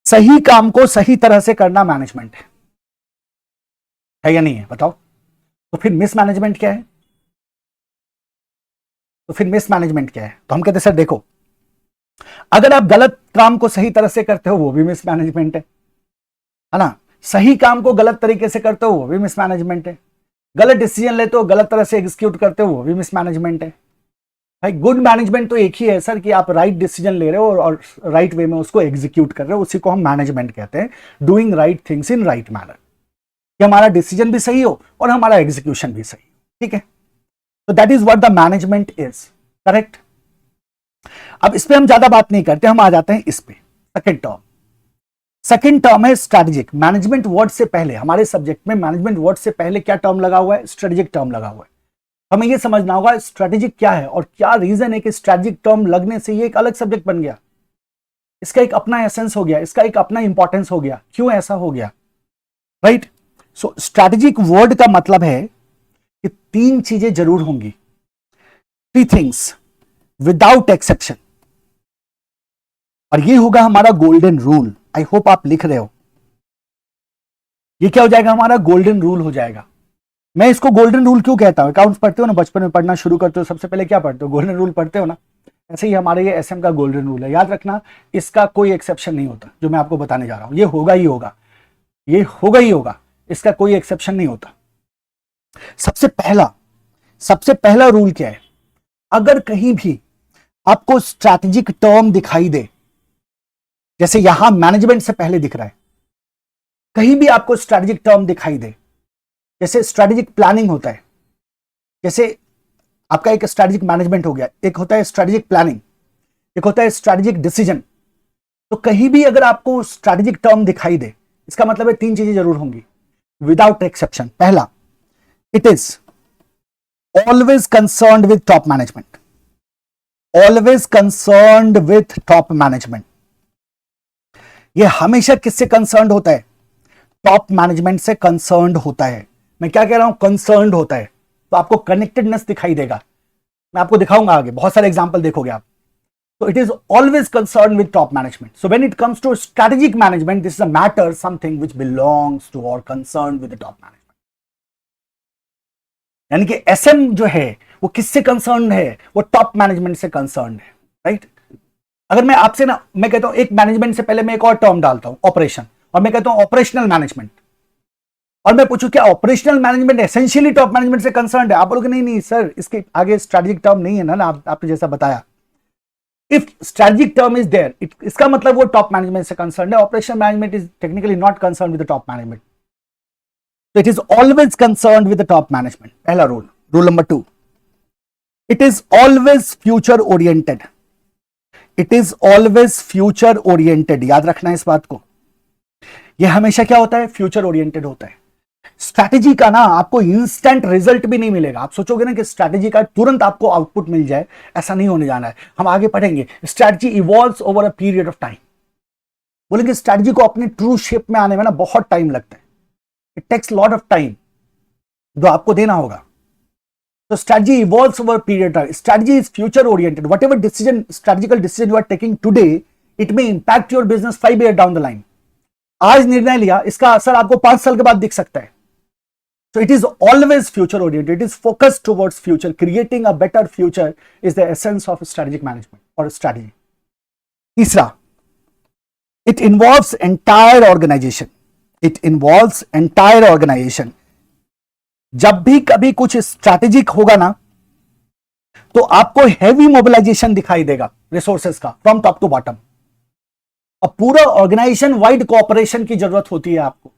सही काम को सही तरह से करना मैनेजमेंट है या नहीं है, बताओ। तो फिर मिसमैनेजमेंट क्या है? तो हम कहते हैं सर देखो, अगर आप गलत काम को सही तरह से करते हो वो भी मिसमैनेजमेंट है ना। सही काम को गलत तरीके से करते हो वो भी मिसमैनेजमेंट है। गलत डिसीजन लेते हो, गलत तरह से एग्जीक्यूट करते हो वो भी मिसमैनेजमेंट है। भाई गुड मैनेजमेंट तो एक ही है सर कि आप राइट डिसीजन ले रहे हो और राइट वे में उसको एग्जीक्यूट कर रहे हो, उसी को हम मैनेजमेंट कहते हैं। Doing right things in right manner, कि हमारा डिसीजन भी सही हो और हमारा एग्जीक्यूशन भी सही हो, ठीक है। तो that is what the management is, correct. अब इस पे हम ज्यादा बात नहीं करते, हम आ जाते हैं इस पे सेकंड टर्म है स्ट्रेटेजिक। मैनेजमेंट वर्ड से पहले हमारे सब्जेक्ट में मैनेजमेंट वर्ड से पहले क्या टर्म लगा हुआ है? स्ट्रेटेजिक टर्म लगा हुआ है। हमें यह समझना होगा स्ट्रेटेजिक क्या है और क्या रीजन है कि स्ट्रेटेजिक टर्म लगने से ये एक अलग सब्जेक्ट बन गया। इसका एक अपना एसेंस हो गया, इसका एक अपना इंपॉर्टेंस हो गया। क्यों ऐसा हो गया? राइट। सो स्ट्रेटेजिक वर्ड का मतलब है कि तीन चीजें जरूर होंगी, 3 थिंग्स विदाउट एक्सेप्शन, और ये होगा हमारा गोल्डन रूल। आई होप आप लिख रहे हो। ये क्या हो जाएगा? हमारा गोल्डन रूल हो जाएगा। मैं इसको गोल्डन रूल क्यों कहता हूं? अकाउंट्स पढ़ते हो ना, बचपन में पढ़ना शुरू करते हो, सबसे पहले क्या पढ़ते हो? गोल्डन रूल पढ़ते हो ना। ऐसे ही हमारे ये एसएम का गोल्डन रूल है, याद रखना। इसका कोई एक्सेप्शन नहीं होता, जो मैं आपको बताने जा रहा हूं ये होगा ही होगा, ये होगा ही होगा, इसका कोई एक्सेप्शन नहीं होता। सबसे पहला रूल क्या है? अगर कहीं भी आपको स्ट्रैटेजिक टर्म दिखाई दे, जैसे यहां मैनेजमेंट से पहले दिख रहा है, कहीं भी आपको स्ट्रैटेजिक टर्म दिखाई दे, जैसे स्ट्रैटेजिक प्लानिंग होता है, जैसे आपका एक स्ट्रैटेजिक मैनेजमेंट हो गया, एक होता है स्ट्रैटेजिक प्लानिंग, एक होता है स्ट्रैटेजिक डिसीजन। तो कहीं भी अगर आपको स्ट्रैटेजिक टर्म दिखाई दे, इसका मतलब है 3 चीजें जरूर होंगी विदाउट एक्सेप्शन। पहला, it is always concerned with top management, always concerned with top management. ये हमेशा किससे कंसर्न्ड होता है? टॉप मैनेजमेंट से कंसर्न्ड होता है। मैं क्या कह रहा हूं? कंसर्न्ड होता है। तो आपको कनेक्टेडनेस दिखाई देगा, मैं आपको दिखाऊंगा आगे, बहुत सारे एग्जांपल देखोगे आप। तो it is always concerned with top management. So when it comes to strategic management, this is a matter something which belongs to और concerned with the top management. यानी कि एसएम जो है वो किससे कंसर्न्ड है? वो टॉप मैनेजमेंट से कंसर्न्ड है, राइट। अगर मैं आपसे ना, मैं कहता हूं एक मैनेजमेंट से पहले मैं एक और टर्म डालता हूं, ऑपरेशन, और मैं कहता हूं ऑपरेशनल मैनेजमेंट, और मैं पूछूं क्या operational management essentially top management से कंसर्न्ड है? आप बोलोगे नहीं नहीं सर, इसके आगे स्ट्रेटेजिक टर्म नहीं है ना, आपने जैसा बताया। If strategic term is there, इसका मतलब वो टॉप मैनेजमेंट से कंसर्न्ड है। Operational management is technically not concerned with the top management, so it is always concerned with the top management. पहला rule. Rule number 2, it is always future oriented, it is always future oriented। याद रखना है इस बात को, ये हमेशा क्या होता है? फ्यूचर ओरिएंटेड होता है। स्ट्रैटेजी का ना आपको इंस्टेंट रिजल्ट भी नहीं मिलेगा। आप सोचोगे ना कि स्ट्रैटेजी का तुरंत आपको आउटपुट मिल जाए, ऐसा नहीं होने जाना है। हम आगे पढ़ेंगे, strategy evolves over a period of time. बोलेंगे स्ट्रैटेजी को अपनी ट्रू शेप में आने में ना बहुत टाइम लगता है, it takes lot of time जो आपको देना होगा। तो strategy evolves over a period of time. Strategy is future oriented. Whatever decision, strategical decision you are taking today, it may impact your business 5 years down the line. आज निर्णय लिया, इसका असर आपको 5 साल के बाद दिख सकता है। So it is always future oriented. It is focused towards future. Creating a better future is the essence of strategic management or strategy. तीसरा, it involves entire organization. It involves entire organization. जब भी कभी कुछ strategic होगा ना, तो आपको heavy mobilisation दिखाई देगा रिसोर्सेस का, फ्रॉम टॉप टू बॉटम। और पूरा ऑर्गेनाइजेशन वाइड कोऑपरेशन की जरूरत होती है आपको।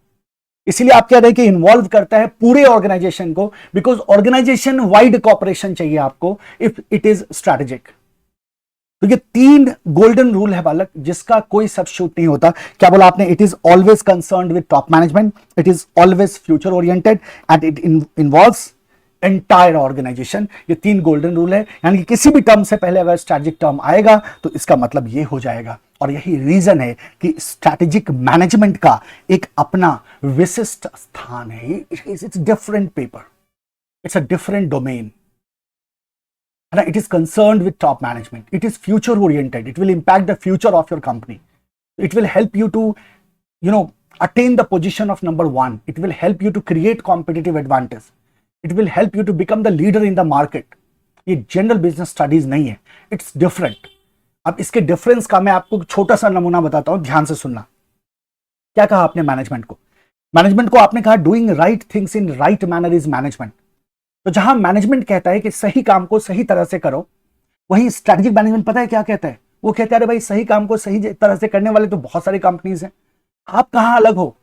इसीलिए आप कह रहे हैं कि इन्वॉल्व करता है पूरे ऑर्गेनाइजेशन को, बिकॉज ऑर्गेनाइजेशन वाइड कोऑपरेशन चाहिए आपको इफ इट इज स्ट्रैटेजिक। तो ये 3 गोल्डन रूल है बालक, जिसका कोई सब्स्टिट्यूट नहीं होता। क्या बोला आपने? It is always concerned with top management, it is always future oriented and it involves entire organisation. ये 3 गोल्डन रूल है। यानी कि किसी भी टर्म से पहले अगर स्ट्रैटेजिक टर्म आएगा तो इसका मतलब ये हो जाएगा। और यही रीजन है कि स्ट्रैटेजिक मैनेजमेंट का एक अपना विशिष्ट स्थान है। It's different paper, it's a different domain. It is concerned with top management. It is future oriented. It will impact the future of your company. It will help you to, attain the position of number one. It will help you to create competitive advantage. It will help you to become the leader in the market. ये general business studies नहीं है, it's different. अब इसके difference का मैं आपको छोटा सा नमूना बताता हूं, ध्यान से सुनना। क्या कहा आपने मैनेजमेंट को? मैनेजमेंट को आपने कहा doing right things in right manner is management. तो जहां मैनेजमेंट कहता है कि सही काम को सही तरह से करो, वहीं स्ट्रेटेजिक मैनेजमेंट पता है क्या कहता है? वो कहता है अरे भाई सही काम को सही तरह से करने वाले तो बहुत सारी कंपनीज हैं, आप कहां अलग हो?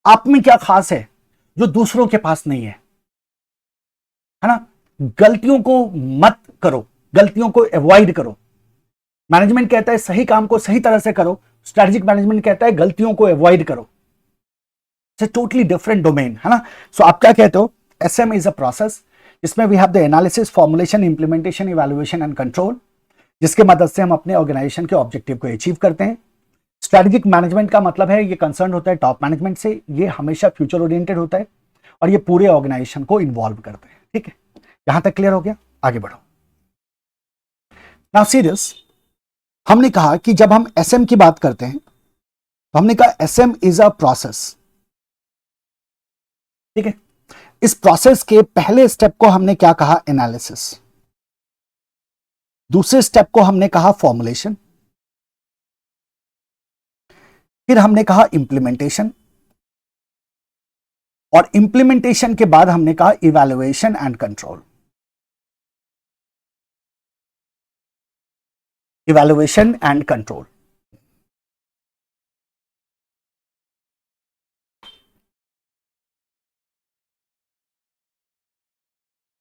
आप में क्या खास है जो दूसरों के पास नहीं है ना? गलतियों को मत करो, गलतियों को अवॉइड करो। मैनेजमेंट कहता है सही काम को सही तरह से करो, स्ट्रेटेजिक मैनेजमेंट कहता है गलतियों को अवॉइड करो। इट्स टोटली डिफरेंट डोमेन, है ना? सो आप क्या कहते हो? एसएम इज अ प्रोसेस जिसमें we have the analysis, formulation, implementation, evaluation and control, जिसके मदद से हम अपने ऑर्गेनाइजेशन के ऑब्जेक्टिव को अचीव करते हैं। स्ट्रेटेजिक मैनेजमेंट का मतलब है ये कंसर्न होता है टॉप मैनेजमेंट से, ये हमेशा फ्यूचर ओरिएंटेड होता है और ये पूरे ऑर्गेनाइजेशन को इन्वॉल्व करते हैं। ठीक है, यहां तक क्लियर हो गया? आगे बढ़ो। नाउ सीरियस, हमने कहा कि जब हम एसएम की बात करते हैं तो हमने कहा एसएम इज अ प्रोसेस। ठीक है, इस प्रोसेस के पहले स्टेप को हमने क्या कहा? एनालिसिस। दूसरे स्टेप को हमने कहा फॉर्मुलेशन, फिर हमने कहा इंप्लीमेंटेशन, और इंप्लीमेंटेशन के बाद हमने कहा evaluation and control. Evaluation and control.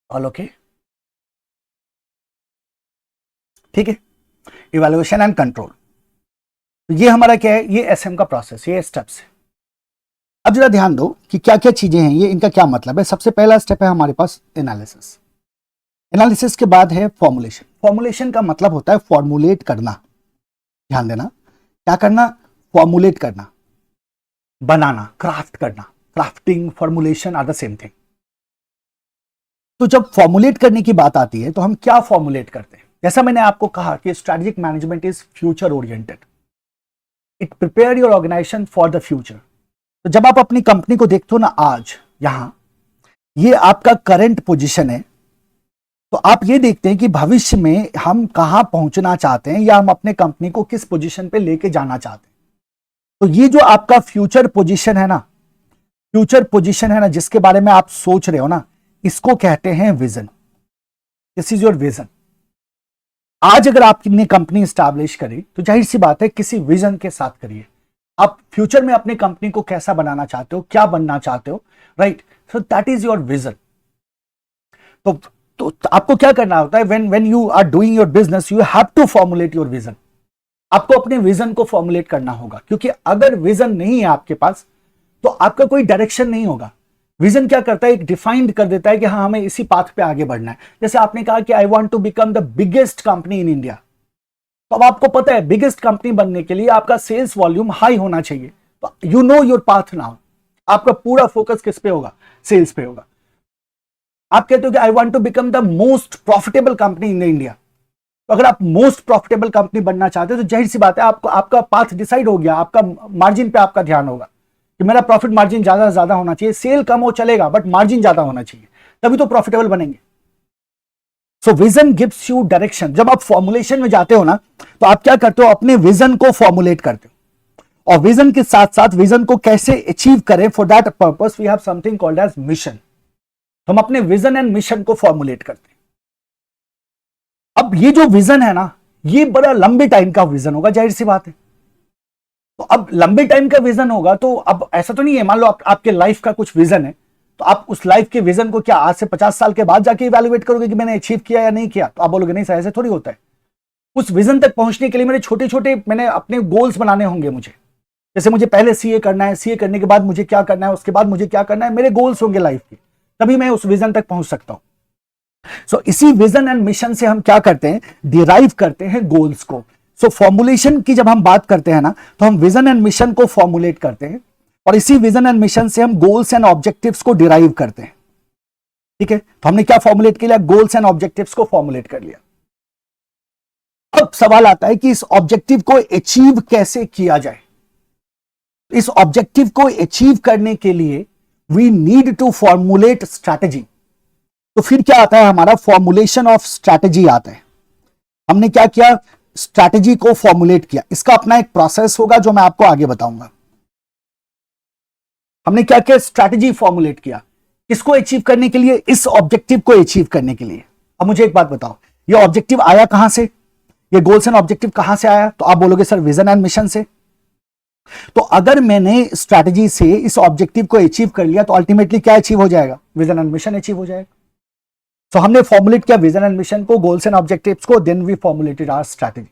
All okay? ठीक है, इवैल्यूएशन एंड कंट्रोल, तो ये हमारा क्या है? ये एसएम का प्रोसेस, ये स्टेप्स है। अब जरा ध्यान दो कि क्या क्या चीजें हैं ये, इनका क्या मतलब है। सबसे पहला स्टेप है हमारे पास एनालिसिस। एनालिसिस के बाद है फॉर्मुलेशन। फॉर्मुलेशन का मतलब होता है फॉर्मुलेट करना। ध्यान देना, क्या करना? फॉर्मुलेट करना, बनाना, क्राफ्ट करना। Crafting, formulation are the same thing. तो जब फॉर्मुलेट करने की बात आती है तो हम क्या फॉर्मुलेट करते हैं? जैसा मैंने आपको कहा कि strategic management is future oriented, it prepare your organisation for the future. तो जब आप अपनी कंपनी को देखते हो ना, आज यहां ये आपका करंट पोजीशन है, तो आप ये देखते हैं कि भविष्य में हम कहां पहुंचना चाहते हैं या हम अपने कंपनी को किस पोजीशन पे लेके जाना चाहते हैं। तो ये जो आपका फ्यूचर पोजीशन है ना, फ्यूचर पोजीशन है ना, जिसके बारे में आप सोच रहे हो ना, इसको कहते हैं vision. This is your vision. आज अगर आपने कंपनी स्टैब्लिश करी तो जाहिर सी बात है किसी विजन के साथ करिए। आप फ्यूचर में अपनी कंपनी को कैसा बनाना चाहते हो, क्या बनना चाहते हो, right? So that is your vision. तो आपको क्या करना होता है? When you are doing your business, you have to formulate your vision. आपको अपने विजन को फॉर्मुलेट करना होगा, क्योंकि अगर विजन नहीं है आपके पास तो आपका कोई डायरेक्शन नहीं होगा। विजन क्या करता है? एक डिफाइंड कर देता है कि हाँ, हमें इसी पाथ पे आगे बढ़ना है। जैसे आपने कहा कि I want to become the biggest company in India, तो अब आपको पता है बिगेस्ट कंपनी बनने के लिए आपका सेल्स वॉल्यूम हाई होना चाहिए। तो you know your path now. आपका पूरा फोकस किस पे होगा? सेल्स पे होगा। आप कहते हो कि I want to become the most profitable company in India, तो अगर आप मोस्ट प्रॉफिटेबल कंपनी बनना चाहते हो तो जाहिर सी बात है आपको आपका पाथ डिसाइड हो गया, आपका मार्जिन पे आपका ध्यान होगा कि मेरा प्रॉफिट मार्जिन ज्यादा होना चाहिए। सेल कम हो चलेगा बट मार्जिन ज्यादा होना चाहिए, तभी तो प्रॉफिटेबल बनेंगे। So vision gives you direction. जब आप फॉर्मुलेशन में जाते हो ना, तो आप क्या करते हो? अपने विजन को फॉर्मुलेट करते हो, और विजन के साथ साथ विजन को कैसे अचीव करें, for that purpose we have something called as mission. हम अपने विजन एंड मिशन को फॉर्मुलेट करते हैं। अब ये जो विजन है ना, ये बड़ा लंबे टाइम का विजन होगा, जाहिर सी बात है। तो अब लंबे टाइम का विजन होगा तो अब ऐसा तो नहीं है, मान लो आपके लाइफ का कुछ विजन है, तो आप उस लाइफ के विजन को क्या आज से 50 साल के बाद जाके इवैल्यूएट करोगे कि मैंने अचीव किया या नहीं किया? तो आप बोलोगे नहीं सर, ऐसे थोड़ी होता है। उस विजन तक पहुंचने के लिए मेरे छोटे छोटे मैंने अपने गोल्स बनाने होंगे मुझे। जैसे मुझे पहले सीए करना है, सीए करने के बाद मुझे क्या करना है, उसके बाद मुझे क्या करना है, मेरे गोल्स होंगे लाइफ के, तभी मैं उस विजन तक पहुंच सकता हूं। सो इसी विजन एंड मिशन से हम क्या करते हैं? डिराइव करते हैं गोल्स को। सो फॉर्मुलेशन की जब हम बात करते हैं ना, तो हम विजन एंड मिशन को फॉर्मुलेट करते हैं, और इसी विजन एंड मिशन से हम गोल्स एंड ऑब्जेक्टिव्स को डिराइव करते हैं। ठीक है, तो हमने क्या फॉर्मुलेट किया? गोल्स एंड ऑब्जेक्टिव्स को फॉर्मुलेट कर लिया। अब सवाल आता है कि इस ऑब्जेक्टिव को अचीव कैसे किया जाए। इस ऑब्जेक्टिव को अचीव करने के लिए we need to formulate strategy. तो फिर क्या आता है, हमारा फॉर्मुलेशन ऑफ स्ट्रैटेजी आता है। हमने क्या किया, स्ट्रैटेजी को फॉर्मुलेट किया। इसका अपना एक प्रोसेस होगा जो मैं आपको आगे बताऊंगा। हमने क्या किया, स्ट्रैटेजी फॉर्मुलेट किया। किसको अचीव करने के लिए, इस ऑब्जेक्टिव को अचीव करने के लिए। अब मुझे एक बात बताओ, ये ऑब्जेक्टिव आया कहां से, ये गोल्स एंड ऑब्जेक्टिव कहां से आया? तो आप बोलोगे सर विजन एंड मिशन से। तो अगर मैंने स्ट्रैटेजी से इस ऑब्जेक्टिव को अचीव कर लिया तो अल्टीमेटली क्या अचीव हो जाएगा, विजन एंड मिशन अचीव हो जाएगा। तो हमने फॉर्मुलेट किया विजन एंड मिशन को, गोल्स एंड ऑब्जेक्टिव्स को, then we formulated our strategy.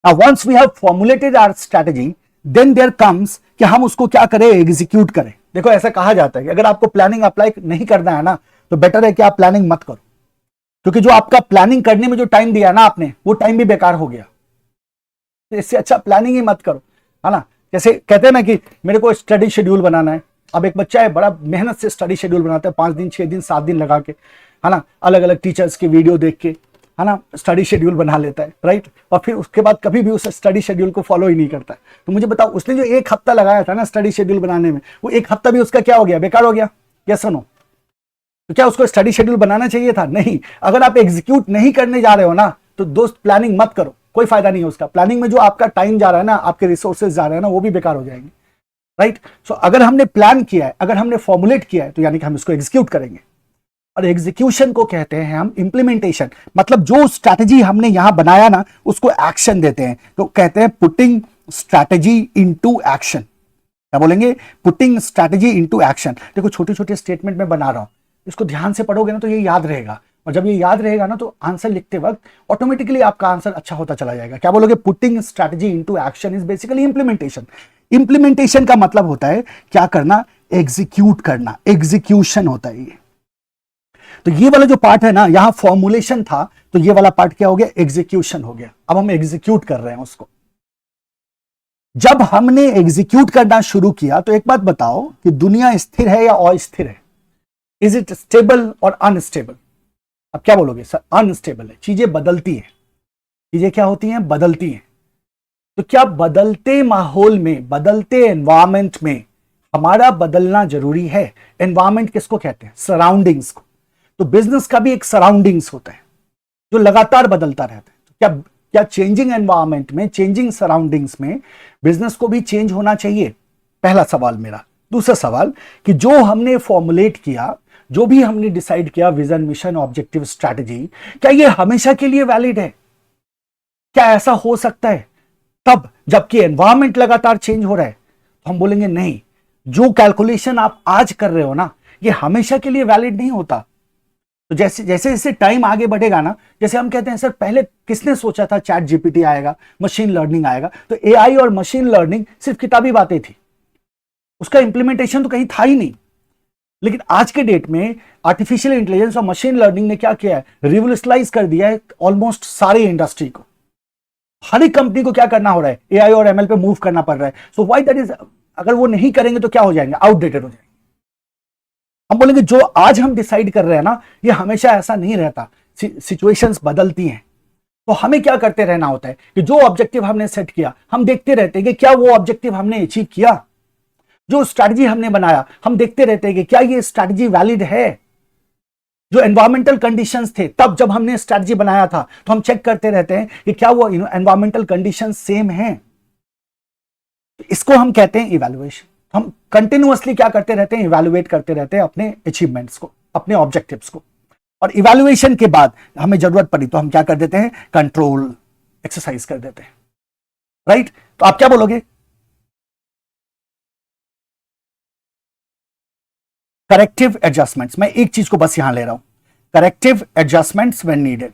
Now once we have formulated our strategy, then there comes कि हम उसको क्या करें, एग्जीक्यूट करें। देखो ऐसा कहा जाता है कि अगर आपको प्लानिंग अप्लाई नहीं करना है ना, तो बेटर है कि आप प्लानिंग मत करो, क्योंकि जो आपका प्लानिंग करने में जो टाइम दिया ना आपने, वो टाइम भी बेकार हो गया। तो इससे अच्छा प्लानिंग ही मत करो, है ना। जैसे कहते हैं ना कि मेरे को स्टडी शेड्यूल बनाना है। अब एक बच्चा है, बड़ा मेहनत से स्टडी शेड्यूल बनाता है, 5 दिन 6 दिन 7 दिन लगा के, है ना, अलग अलग टीचर्स की वीडियो देख के, है ना, स्टडी शेड्यूल बना लेता है, राइट। और फिर उसके बाद कभी भी उस स्टडी शेड्यूल को फॉलो ही नहीं करता है। तो मुझे बताओ, उसने जो 1 हफ्ता लगाया था ना स्टडी शेड्यूल बनाने में, वो 1 हफ्ता भी उसका क्या हो गया, बेकार हो गया। क्या सुनो, तो क्या उसको स्टडी शेड्यूल बनाना चाहिए था? नहीं। अगर आप एग्जीक्यूट नहीं करने जा रहे हो ना, तो दोस्त प्लानिंग मत करो, कोई फायदा नहीं है उसका। प्लानिंग में जो आपका टाइम जा रहा है ना, आपके रिसोर्सेज जा रहे हैं ना, वो भी बेकार हो जाएंगे, राइट। सो अगर हमने प्लान किया है, अगर हमने फॉर्मुलेट किया है, तो यानी कि हम इसको एग्जीक्यूट करेंगे। और एग्जीक्यूशन को कहते हैं हम इंप्लीमेंटेशन। मतलब जो स्ट्रैटेजी हमने यहां बनाया ना, उसको एक्शन देते हैं, तो कहते हैं पुटिंग स्ट्रैटेजी इनटू एक्शन। क्या बोलेंगे, पुटिंग स्ट्रैटेजी इनटू एक्शन। देखो छोटे छोटे स्टेटमेंट में बना रहा हूं, इसको ध्यान से पढ़ोगे ना तो ये याद रहेगा, और जब ये याद रहेगा ना तो आंसर लिखते वक्त ऑटोमेटिकली आपका आंसर अच्छा होता चला जाएगा। क्या बोलोगे, putting strategy into action is basically implementation. Implementation का मतलब होता है क्या करना, एग्जीक्यूट करना, एग्जीक्यूशन होता है ये। तो ये वाला जो पार्ट है ना, यहां फॉर्मुलेशन था, तो ये वाला पार्ट क्या हो गया, एग्जीक्यूशन हो गया। अब हम एग्जीक्यूट कर रहे हैं उसको। जब हमने एग्जीक्यूट करना शुरू किया, तो एक बात बताओ कि दुनिया स्थिर है या अस्थिर है? इज इट स्टेबल और अनस्टेबल? अब क्या बोलोगे सर, अनस्टेबल है, चीजें बदलती है। चीजें क्या होती हैं, बदलती हैं। तो क्या बदलते माहौल में, बदलते एनवायरमेंट में हमारा बदलना जरूरी है? एनवायरमेंट किसको कहते हैं, सराउंडिंग्स को। तो बिजनेस का भी एक सराउंडिंग्स होता है जो लगातार बदलता रहता है। तो क्या क्या चेंजिंग एनवायरमेंट में, चेंजिंग सराउंडिंग्स में बिजनेस को भी चेंज होना चाहिए? पहला सवाल मेरा। दूसरा सवाल कि जो हमने फॉर्मुलेट किया, जो भी हमने डिसाइड किया, विजन, मिशन, ऑब्जेक्टिव, स्ट्रैटेजी, क्या ये हमेशा के लिए वैलिड है? क्या ऐसा हो सकता है तब जबकि एनवायरमेंट लगातार चेंज हो रहा है? तो हम बोलेंगे नहीं, जो कैलकुलेशन आप आज कर रहे हो ना, ये हमेशा के लिए वैलिड नहीं होता। तो जैसे जैसे जैसे टाइम आगे बढ़ेगा ना, जैसे हम कहते हैं सर पहले किसने सोचा था चैट जीपीटी आएगा, मशीन लर्निंग आएगा? तो एआई और मशीन लर्निंग सिर्फ किताबी बातें थी, उसका इंप्लीमेंटेशन तो कहीं था ही नहीं। लेकिन आज के डेट में आर्टिफिशियल इंटेलिजेंस और मशीन लर्निंग ने क्या किया है, रिवोल्यूशनाइज कर दिया है ऑलमोस्ट सारी इंडस्ट्री को। हर एक कंपनी को क्या करना हो रहा है, एआई और एमएल पे मूव करना पड़ रहा है। सो व्हाई दैट इज, अगर वो नहीं करेंगे तो क्या हो जाएंगे, आउटडेटेड हो जाएंगे। हम बोलेंगे जो आज हम डिसाइड कर रहे हैं ना, ये हमेशा ऐसा नहीं रहता, सिचुएशंस बदलती हैं। तो हमें क्या करते रहना होता है कि जो ऑब्जेक्टिव हमने सेट किया, हम देखते रहते हैं कि क्या वो ऑब्जेक्टिव हमने अचीव किया। जो स्ट्रैटेजी हमने बनाया, हम देखते रहते हैं कि क्या ये स्ट्रैटेजी वैलिड है। जो एनवायरमेंटल कंडीशंस थे तब जब हमने स्ट्रैटेजी बनाया था, तो हम चेक करते रहते हैं कि क्या वो एनवायरमेंटल कंडीशंस सेम हैं। इसको हम कहते हैं इवैल्यूएशन। हम कंटिन्यूअसली क्या करते रहते हैं, इवैल्यूएट करते रहते हैं अपने अचीवमेंट्स को, अपने ऑब्जेक्टिव्स को। और इवैल्यूएशन के बाद हमें जरूरत पड़ी तो हम क्या कर देते हैं, कंट्रोल एक्सरसाइज कर देते हैं, राइट। तो आप क्या बोलोगे, करेक्टिव एडजस्टमेंट्स। मैं एक चीज को बस यहां ले रहा हूं, करेक्टिव एडजस्टमेंट्स व्हेन नीडेड।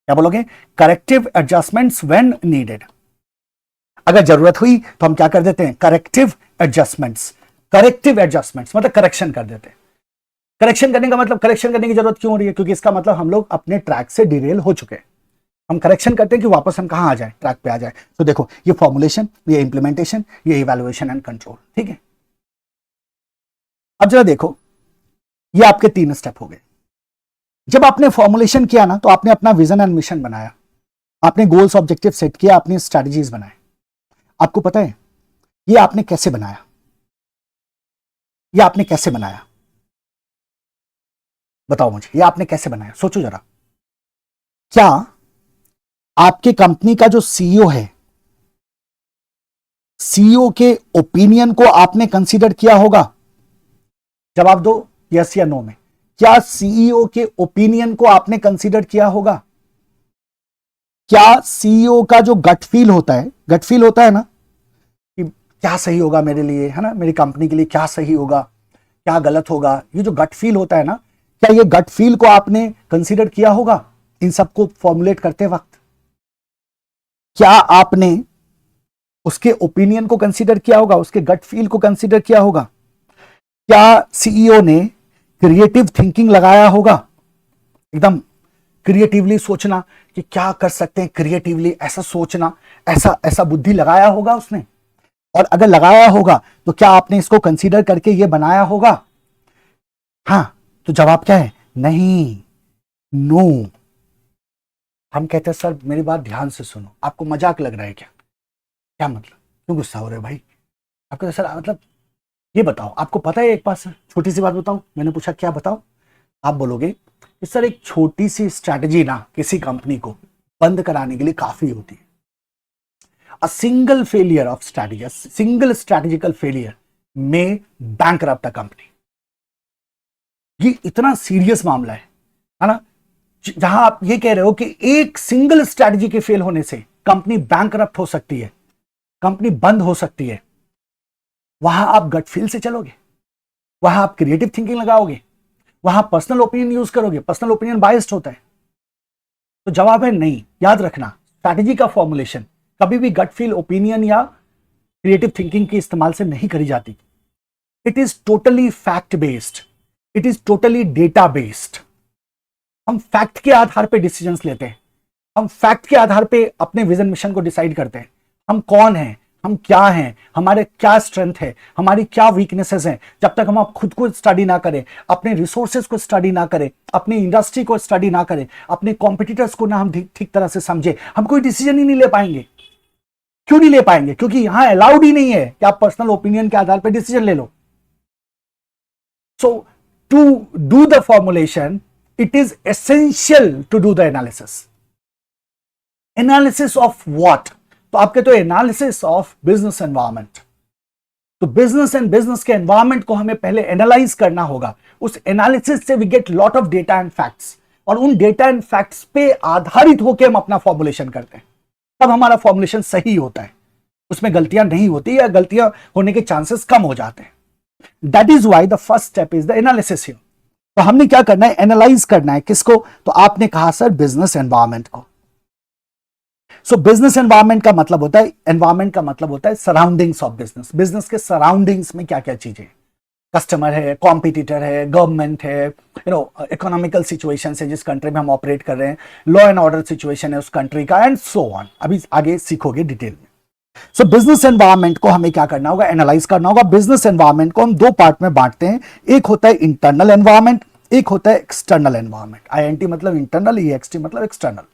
क्या बोलोगे, करेक्टिव एडजस्टमेंट्स व्हेन नीडेड। अगर जरूरत हुई तो हम क्या कर देते हैं, करेक्टिव एडजस्टमेंट्स। करेक्टिव एडजस्टमेंट्स मतलब करेक्शन कर देते हैं। करेक्शन करने का मतलब, करेक्शन करने की जरूरत क्यों हो रही है, क्योंकि इसका मतलब हम लोग अपने ट्रैक से डिरेल हो चुके हैं। हम करेक्शन करते हैं कि वापस हम कहां आ जाए, ट्रैक पे आ जाए। तो देखो ये फॉर्मुलेशन, ये इंप्लीमेंटेशन, ये इवैल्यूएशन एंड कंट्रोल, ठीक है। अब जरा देखो, ये आपके 3 स्टेप हो गए। जब आपने फॉर्मुलेशन किया ना, तो आपने अपना विजन एंड मिशन बनाया, आपने गोल्स ऑब्जेक्टिव सेट किया, आपने स्ट्रेटजीज बनाए। आपको पता है ये आपने कैसे बनाया? ये आपने कैसे बनाया? बताओ मुझे, ये आपने कैसे बनाया? सोचो जरा। क्या आपके कंपनी का जो सीईओ है, सीईओ के ओपिनियन को आपने कंसीडर किया होगा? जवाब दो यस या नो में। क्या सीईओ के ओपिनियन को आपने कंसीडर किया होगा? क्या सीईओ का जो गट फील होता है, गट फील होता है ना कि क्या सही होगा मेरे लिए, है ना, मेरी कंपनी के लिए क्या सही होगा, क्या गलत होगा, ये जो गट फील होता है ना, क्या ये गट फील को आपने कंसीडर किया होगा इन सबको फॉर्मुलेट करते वक्त? क्या आपने उसके ओपिनियन को कंसीडर किया होगा, उसके गट फील को कंसीडर किया होगा? क्या सीईओ ने क्रिएटिव थिंकिंग लगाया होगा? एकदम क्रिएटिवली सोचना कि क्या कर सकते हैं, क्रिएटिवली ऐसा सोचना, ऐसा ऐसा बुद्धि लगाया होगा उसने? और अगर लगाया होगा तो क्या आपने इसको कंसीडर करके ये बनाया होगा? हाँ, तो जवाब क्या है? नहीं, नो। हम कहते हैं सर मेरी बात ध्यान से सुनो, आपको मजाक लग रहा है क्या? क्या मतलब, क्यों गुस्सा हो रहे हो भाई? आपको सर मतलब ये बताओ, आपको पता है, एक बात सर, छोटी सी बात बताओ, मैंने पूछा क्या बताओ, आप बोलोगे कि सर एक छोटी सी स्ट्रैटेजी ना किसी कंपनी को बंद कराने के लिए काफी होती है। A single failure of strategy, single strategical failure में बैंकरप्ट अ कंपनी। ये इतना सीरियस मामला है ना, जहां आप ये कह रहे हो कि एक सिंगल स्ट्रैटेजी के फेल होने से कंपनी बैंकरप्ट हो सकती है, कंपनी बंद हो सकती है। वहां आप गट फील से चलोगे, वहां आप क्रिएटिव थिंकिंग लगाओगे, वहां पर्सनल ओपिनियन यूज करोगे? पर्सनल ओपिनियन बायस्ड होता है। तो जवाब है नहीं। याद रखना, स्ट्रैटेजी का फॉर्मुलेशन कभी भी गट फील, ओपिनियन या क्रिएटिव थिंकिंग के इस्तेमाल से नहीं करी जाती। It is totally fact based, it is totally data based. हम फैक्ट के आधार पे डिसीजंस लेते हैं, हम फैक्ट के आधार पे अपने विजन मिशन को डिसाइड करते हैं। हम कौन हैं, हम क्या हैं, हमारे क्या स्ट्रेंथ है, हमारी क्या वीकनेसेस हैं। जब तक हम आप खुद को स्टडी ना करें, अपने रिसोर्सेज को स्टडी ना करें, अपनी इंडस्ट्री को स्टडी ना करें, अपने कॉम्पिटिटर्स को ना हम ठीक तरह से समझे, हम कोई डिसीजन ही नहीं ले पाएंगे। क्यों नहीं ले पाएंगे? क्योंकि यहां अलाउड ही नहीं है कि आप पर्सनल ओपिनियन के आधार पर डिसीजन ले लो। So to do the formulation, it is essential to do the analysis. Analysis of what? तो आप कहते हो एनालिसिस ऑफ बिजनेस एनवायरमेंट। तो बिजनेस एंड बिजनेस के एनवायरमेंट को हमें पहले एनालाइज करना होगा। उस एनालिसिस से we get lot of data and facts, और उन डेटा एंड फैक्ट्स पे आधारित होकर हम अपना फॉर्मुलेशन करते हैं। तब हमारा फॉर्मुलेशन सही होता है, उसमें गलतियां नहीं होती या गलतियां होने के चांसेस कम हो जाते हैं। That is why the first step is the analysis here. तो हमने क्या करना है? एनालाइज करना है। किसको? तो आपने कहा सर बिजनेस एनवायरनमेंट को। सो बिजनेस एनवायरनमेंट का मतलब होता है, एनवायरनमेंट का मतलब होता है सराउंडिंग्स ऑफ बिजनेस। बिजनेस के सराउंडिंग्स में क्या क्या चीजें, कस्टमर है, कॉम्पिटिटर है, गवर्नमेंट है, इकोनॉमिकल सिचुएशन है जिस कंट्री में हम ऑपरेट कर रहे हैं, लॉ एंड ऑर्डर सिचुएशन है उस कंट्री का, एंड सो ऑन। अभी आगे सीखोगे डिटेल में। सो बिजनेस एनवायरनमेंट को हमें क्या करना होगा? एनालाइज करना होगा। बिजनेस एनवायरनमेंट को हम दो पार्ट में बांटते हैं, एक होता है इंटरनल एनवायरनमेंट, एक होता है एक्सटर्नल एनवायरनमेंट। INT मतलब इंटरनल, EXT मतलब एक्सटर्नल।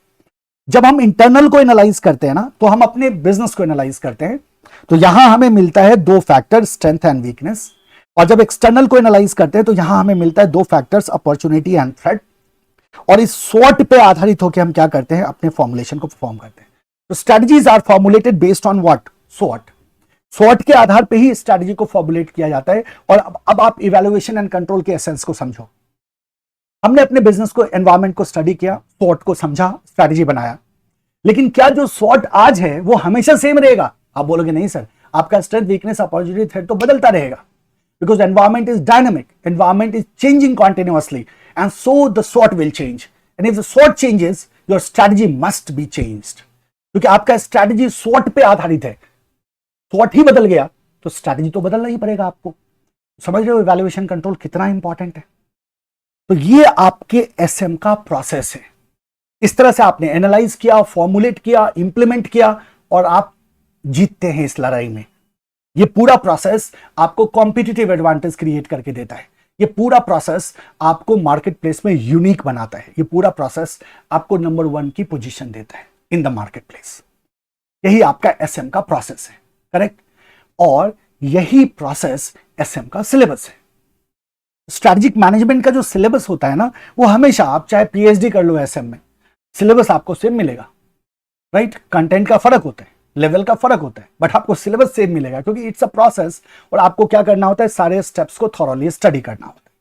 जब हम इंटरनल को एनालाइज करते हैं ना, तो हम अपने बिजनेस को एनालाइज करते हैं। तो यहां हमें मिलता है दो फैक्टर, स्ट्रेंथ एंड वीकनेस। और जब एक्सटर्नल को एनालाइज करते हैं तो यहां हमें मिलता है दो फैक्टर्स, अपॉर्चुनिटी एंड थ्रेट। और इस SWOT पे आधारित होकर हम क्या करते हैं? अपने फॉर्मुलेशन को परफॉर्म करते हैं। तो strategies are formulated based on what? SWOT। SWOT के आधार पे ही स्ट्रेटजी को फॉर्मुलेट किया जाता है। और अब आप इवैल्यूएशन एंड कंट्रोल के एसेंस को समझो। हमने अपने बिजनेस को, एनवायरनमेंट को स्टडी किया, SWOT को समझा, स्ट्रेटजी बनाया। लेकिन क्या जो SWOT आज है वो हमेशा सेम रहेगा? आप बोलोगे नहीं सर, आपका स्ट्रेंथ, वीकनेस, अपॉर्चुनिटी, थ्रेट तो बदलता रहेगा। Because environment is dynamic, environment is changing continuously, and so the SWOT will change. And if the SWOT changes, your strategy must be changed. क्योंकि आपका स्ट्रेटजी SWOT पे आधारित है। SWOT ही बदल गया तो स्ट्रेटजी तो बदलना ही पड़ेगा आपको। समझ रहे हो इवैल्यूएशन कंट्रोल कितना इंपॉर्टेंट है? तो ये आपके SM का प्रोसेस है। इस तरह से आपने एनालाइज किया, फॉर्मुलेट किया, इंप्लीमेंट किया, और आप जीतते हैं इस लड़ाई में। ये पूरा प्रोसेस आपको कॉम्पिटिटिव एडवांटेज क्रिएट करके देता है। ये पूरा प्रोसेस आपको मार्केट प्लेस में यूनिक बनाता है। ये पूरा प्रोसेस आपको नंबर 1 की पोजीशन देता है इन द मार्केट प्लेस। यही आपका एसएम का प्रोसेस है, करेक्ट। और यही प्रोसेस एसएम का सिलेबस है। स्ट्रैटेजिक मैनेजमेंट का जो सिलेबस होता है ना, वो हमेशा, आप चाहे पीएचडी कर लो एसएम में, सिलेबस आपको सेम मिलेगा, राइट। कंटेंट का फर्क होता है, लेवल का फर्क होता है, बट आपको सिलेबस सेम मिलेगा, क्योंकि इट्स अ प्रोसेस और आपको क्या करना होता है, सारे स्टेप्स को थॉरोली स्टडी करना होता है।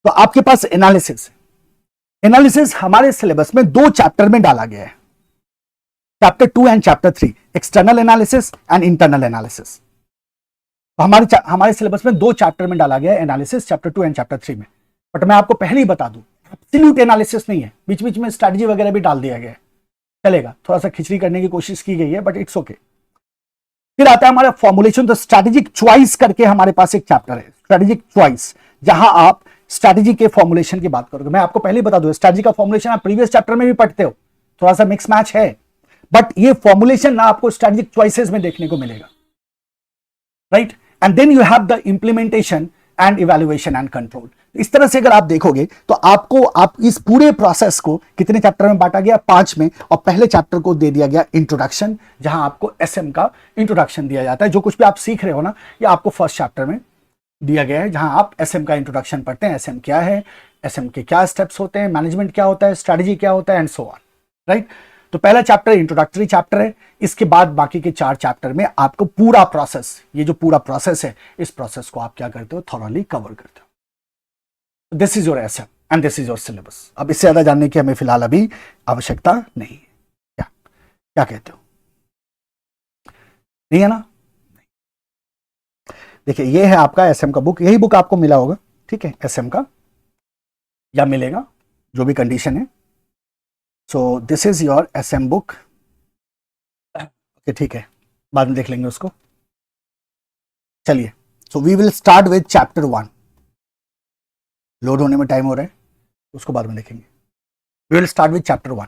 तो आपके पास एनालिसिस है। एनालिसिस हमारे सिलेबस में 2 चैप्टर में डाला गया है, chapter 2 and chapter 3, external analysis and internal analysis. तो हमारे सिलेबस में 2 चैप्टर में डाला गया है एनालिसिस, चैप्टर 2 एंड चैप्टर 3 में। बट मैं आपको पहले ही बता दूं, एब्सोल्यूट एनालिसिस नहीं है, बीच बीच में स्ट्रैटेजी वगैरह भी डाल दिया गया है, चलेगा, थोड़ा सा खिचड़ी करने की कोशिश की गई है, बट इट्स ओके। फिर आता है हमारा फॉर्मुलेशन। तो स्ट्रैटेजिक चॉइस करके हमारे पास एक चैप्टर है, स्ट्रैटेजिक चॉइस, जहां आप स्ट्रैटेजी के फॉर्मुलेशन की बात करोगे। मैं आपको पहले ही बता दूं, स्ट्रैटेजी का फॉर्मुलेशन आप प्रीवियस चैप्टर में भी पढ़ते हो, थोड़ा सा मिक्स मैच है, बट ये फॉर्मुलेशन ना आपको स्ट्रैटेजिक चॉइसेस में देखने को मिलेगा, right. And then you have the implementation and evaluation and control. इस तरह से अगर आप देखोगे तो आप इस पूरे प्रोसेस को कितने चैप्टर में बांटा गया, 5 में। और पहले चैप्टर को दे दिया गया इंट्रोडक्शन, जहां आपको एसएम का इंट्रोडक्शन दिया जाता है। जो कुछ भी आप सीख रहे हो ना, ये आपको फर्स्ट चैप्टर में दिया गया है, जहां आप एसएम का इंट्रोडक्शन पढ़ते हैं, एसएम क्या है, एसएम के क्या स्टेप्स होते हैं, मैनेजमेंट क्या होता है, स्ट्रैटेजी क्या होता है, एंड सो ऑन, राइट। तो पहला चैप्टर इंट्रोडक्टरी चैप्टर है। इसके बाद बाकी के 4 चैप्टर में आपको पूरा प्रोसेस, ये जो पूरा प्रोसेस है, इस प्रोसेस को आप क्या करते हो, थॉरोली कवर करते हो। This is your SM and this is your syllabus. अब इससे ज्यादा जानने की हमें फिलहाल अभी आवश्यकता नहीं है। क्या कहते हो, नहीं है ना? देखिए, ये है आपका एसएम का बुक, यही बुक आपको मिला होगा, ठीक है, एसएम का, या मिलेगा, जो भी कंडीशन है। So this is your SM book, okay, ठीक है, बाद में देख लेंगे उसको। चलिए, so we will start with chapter 1। Load होने में टाइम हो रहा है, उसको बाद में देखेंगे। We will start with chapter 1।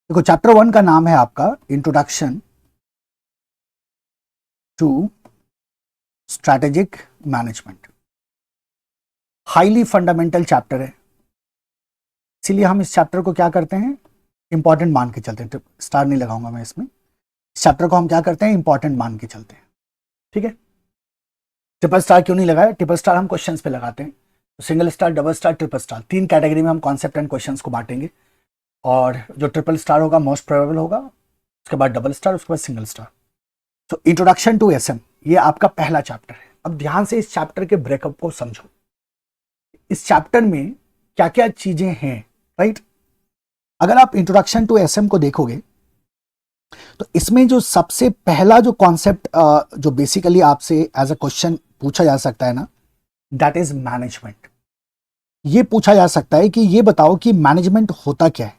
देखो, चैप्टर 1 का नाम है आपका introduction to strategic management. Highly fundamental chapter है, इसीलिए हम इस चैप्टर को क्या करते हैं, इंपॉर्टेंट मान के चलते हैं। स्टार नहीं लगाऊंगा मैं इसमें। इस चैप्टर को हम क्या करते हैं, इंपॉर्टेंट मान के चलते हैं, ठीक है। ट्रिपल स्टार क्यों नहीं लगाया? ट्रिपल स्टार हम क्वेश्चंस पे लगाते हैं। तो single star, double star, triple star, 3 category में हम कॉन्सेप्ट एंड क्वेश्चंस को बांटेंगे। और जो ट्रिपल स्टार होगा मोस्ट प्रोबेबल होगा, उसके बाद डबल स्टार, उसके बाद सिंगल स्टार। तो इंट्रोडक्शन टू एसएम, ये आपका पहला चैप्टर है। अब ध्यान से इस चैप्टर के ब्रेकअप को समझो। इस चैप्टर में क्या क्या चीजें हैं, राइट। अगर आप इंट्रोडक्शन टू एसएम को देखोगे तो इसमें जो सबसे पहला जो कॉन्सेप्ट जो बेसिकली आपसे एज अ क्वेश्चन पूछा जा सकता है ना, दैट इज मैनेजमेंट। ये पूछा जा सकता है कि ये बताओ कि मैनेजमेंट होता क्या है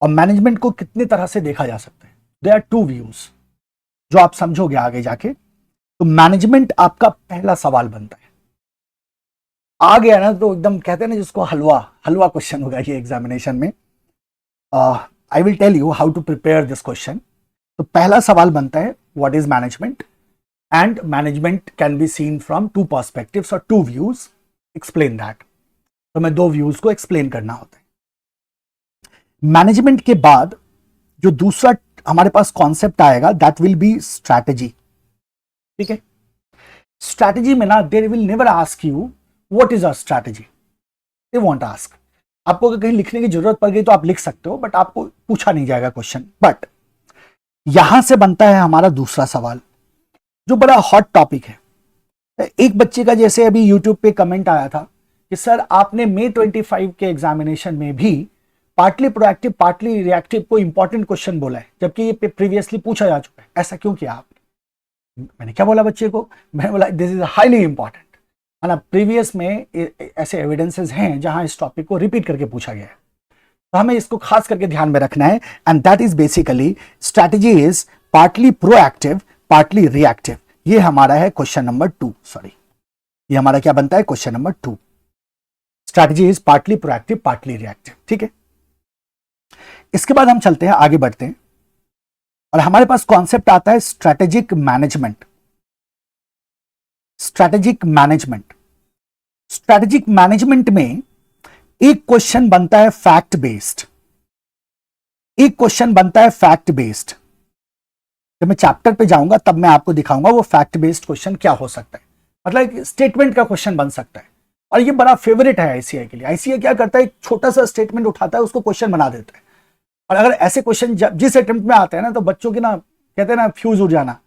और मैनेजमेंट को कितने तरह से देखा जा सकता है। देयर आर 2 व्यूज जो आप समझोगे आगे जाके। तो मैनेजमेंट आपका पहला सवाल बनता है। आ गया ना तो एकदम कहते हैं ना जिसको, हलवा हलवा क्वेश्चन होगा ये एग्जामिनेशन में। I will tell you how to prepare this question. तो पहला सवाल बनता है, what is management, and management can be seen from 2 perspectives और 2 व्यूज, एक्सप्लेन दैट। तो मैं 2 व्यूज को एक्सप्लेन करना होता है। मैनेजमेंट के बाद जो दूसरा हमारे पास कॉन्सेप्ट आएगा, दैट विल बी स्ट्रैटेजी, ठीक है। स्ट्रैटेजी में ना, they will never ask you what is a strategy, they want ask. आपको अगर कहीं लिखने की जरूरत पड़ गई तो आप लिख सकते हो, बट आपको पूछा नहीं जाएगा क्वेश्चन। बट यहां से बनता है हमारा दूसरा सवाल, जो बड़ा हॉट टॉपिक है। एक बच्चे का जैसे अभी यूट्यूब पे कमेंट आया था कि सर आपने May 25 के एग्जामिनेशन में भी पार्टली प्रोएक्टिव पार्टली रिएक्टिव को इंपॉर्टेंट क्वेश्चन बोला है, जबकि ये प्रीवियसली पूछा जा चुका है, ऐसा क्यों किया आपने? मैंने क्या बोला बच्चे को? मैंने बोला दिस इज हाईली इंपॉर्टेंट, है ना। प्रीवियस में ऐसे एविडेंसेस हैं जहां इस टॉपिक को रिपीट करके पूछा गया है, तो हमें इसको खास करके ध्यान में रखना है। And that is basically strategy is partly proactive partly reactive. ये हमारा है क्वेश्चन नंबर 2, सॉरी, ये हमारा क्या बनता है, question number 2। Strategy is partly proactive partly reactive, ठीक है। इसके बाद हम चलते हैं, आगे बढ़ते हैं, और हमारे पास कॉन्सेप्ट आता है strategic management. Strategic management strategic management में एक क्वेश्चन बनता है फैक्ट बेस्ड, एक क्वेश्चन बनता है फैक्ट बेस्ड। जब मैं चैप्टर पे जाऊंगा तब मैं आपको दिखाऊंगा वो फैक्ट बेस्ड क्वेश्चन क्या हो सकता है। मतलब एक स्टेटमेंट का क्वेश्चन बन सकता है, और ये बड़ा फेवरेट है आईसीआई के लिए। आईसीआई क्या करता है, एक छोटा सा स्टेटमेंट उठाता है, उसको क्वेश्चन बना देता है। और अगर ऐसे क्वेश्चन जिस अटेम्प्ट में आते हैं ना, तो बच्चों की ना, कहते हैं ना, फ्यूज उड़ जाना है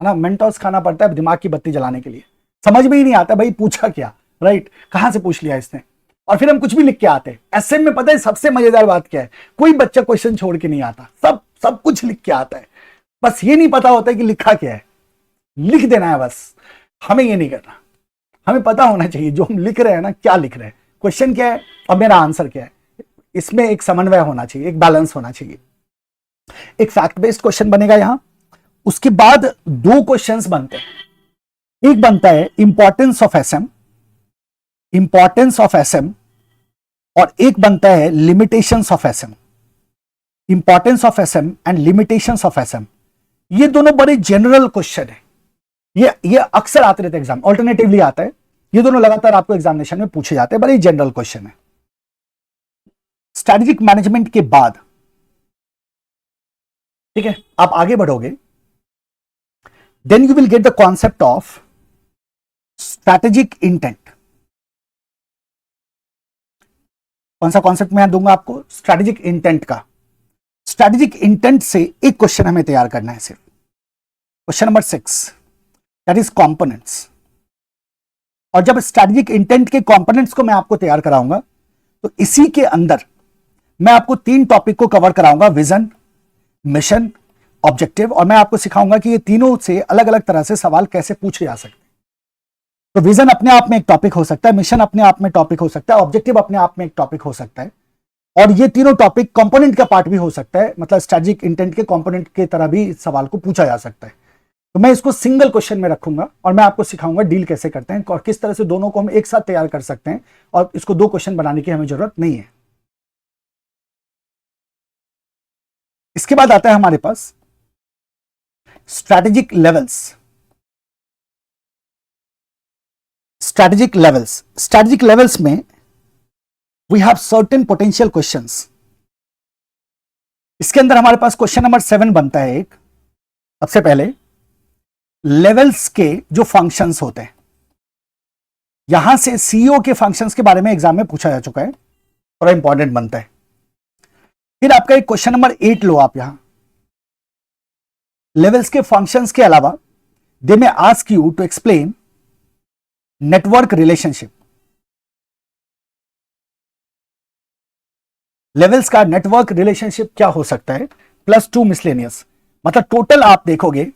ना, मेंटोस खाना पड़ता है दिमाग की बत्ती जलाने के लिए। समझ में ही नहीं आता भाई पूछा क्या, राइट, कहां से पूछ लिया इसने। और फिर हम कुछ भी लिख के आते हैं। ऐसे में पता है सबसे मजेदार बात क्या है, कोई बच्चा क्वेश्चन छोड़ के नहीं आता, सब सब कुछ लिख के आता है, बस ये नहीं पता होता है कि लिखा क्या है। लिख देना है बस, हमें ये नहीं करना। हमें पता होना चाहिए जो हम लिख रहे हैं ना, क्या लिख रहे हैं, क्वेश्चन क्या है और मेरा आंसर क्या है। इसमें एक समन्वय होना चाहिए, एक बैलेंस होना चाहिए। एक फैक्ट बेस्ड क्वेश्चन बनेगा यहां। उसके बाद दो क्वेश्चंस बनते हैं। एक बनता है importance of SM, importance of SM, और एक बनता है limitations of SM. Importance of SM and limitations of SM, ये दोनों बड़े जनरल क्वेश्चन है। ये अक्सर आते रहते हैं एग्जाम, ऑल्टरनेटिवली आता है। ये दोनों लगातार आपको एग्जामिनेशन में पूछे जाते हैं, बड़े जनरल क्वेश्चन है। स्ट्रेटेजिक मैनेजमेंट के बाद, ठीक है, आप आगे बढ़ोगे, then you will get the concept of strategic intent. कौन सा कॉन्सेप्ट मैं दूंगा आपको, स्ट्रेटेजिक इंटेंट का। स्ट्रेटेजिक इंटेंट से एक क्वेश्चन हमें तैयार करना है सिर्फ, question number 6, that is components. और जब स्ट्रेटेजिक इंटेंट के कंपोनेंट्स को मैं आपको तैयार कराऊंगा, तो इसी के अंदर मैं आपको 3 टॉपिक को कवर कराऊंगा, विजन, मिशन, ऑब्जेक्टिव। और मैं आपको सिखाऊंगा कि ये तीनों से अलग अलग तरह से सवाल कैसे पूछे जा सकते हैं। तो विजन अपने आप में एक टॉपिक हो सकता है, मिशन अपने आप में टॉपिक हो सकता है, ऑब्जेक्टिव अपने आप में एक टॉपिक हो सकता है, और ये तीनों टॉपिक कंपोनेंट का पार्ट भी हो सकता है। मतलब स्ट्रेटेजिक इंटेंट के कंपोनेंट के तरह भी इस सवाल को पूछा जा सकता है। तो मैं इसको सिंगल क्वेश्चन में रखूंगा और मैं आपको सिखाऊंगा डील कैसे करते हैं और किस तरह से दोनों को हम एक साथ तैयार कर सकते हैं, और इसको 2 क्वेश्चन बनाने की हमें जरूरत नहीं है। इसके बाद आता है हमारे पास strategic levels. Strategic levels, strategic levels में we have certain potential questions. इसके अंदर हमारे पास क्वेश्चन नंबर 7 बनता है एक। सबसे पहले लेवल्स के जो फंक्शंस होते हैं, यहां से सीईओ के फंक्शंस के बारे में एग्जाम में पूछा जा चुका है, थोड़ा इंपॉर्टेंट बनता है। फिर आपका एक क्वेश्चन नंबर 8 लो आप। यहां लेवल्स के फंक्शंस के अलावा they may ask you to explain network relationship. Levels का नेटवर्क रिलेशनशिप क्या हो सकता है, +2 मिसलेनियस। मतलब टोटल आप देखोगे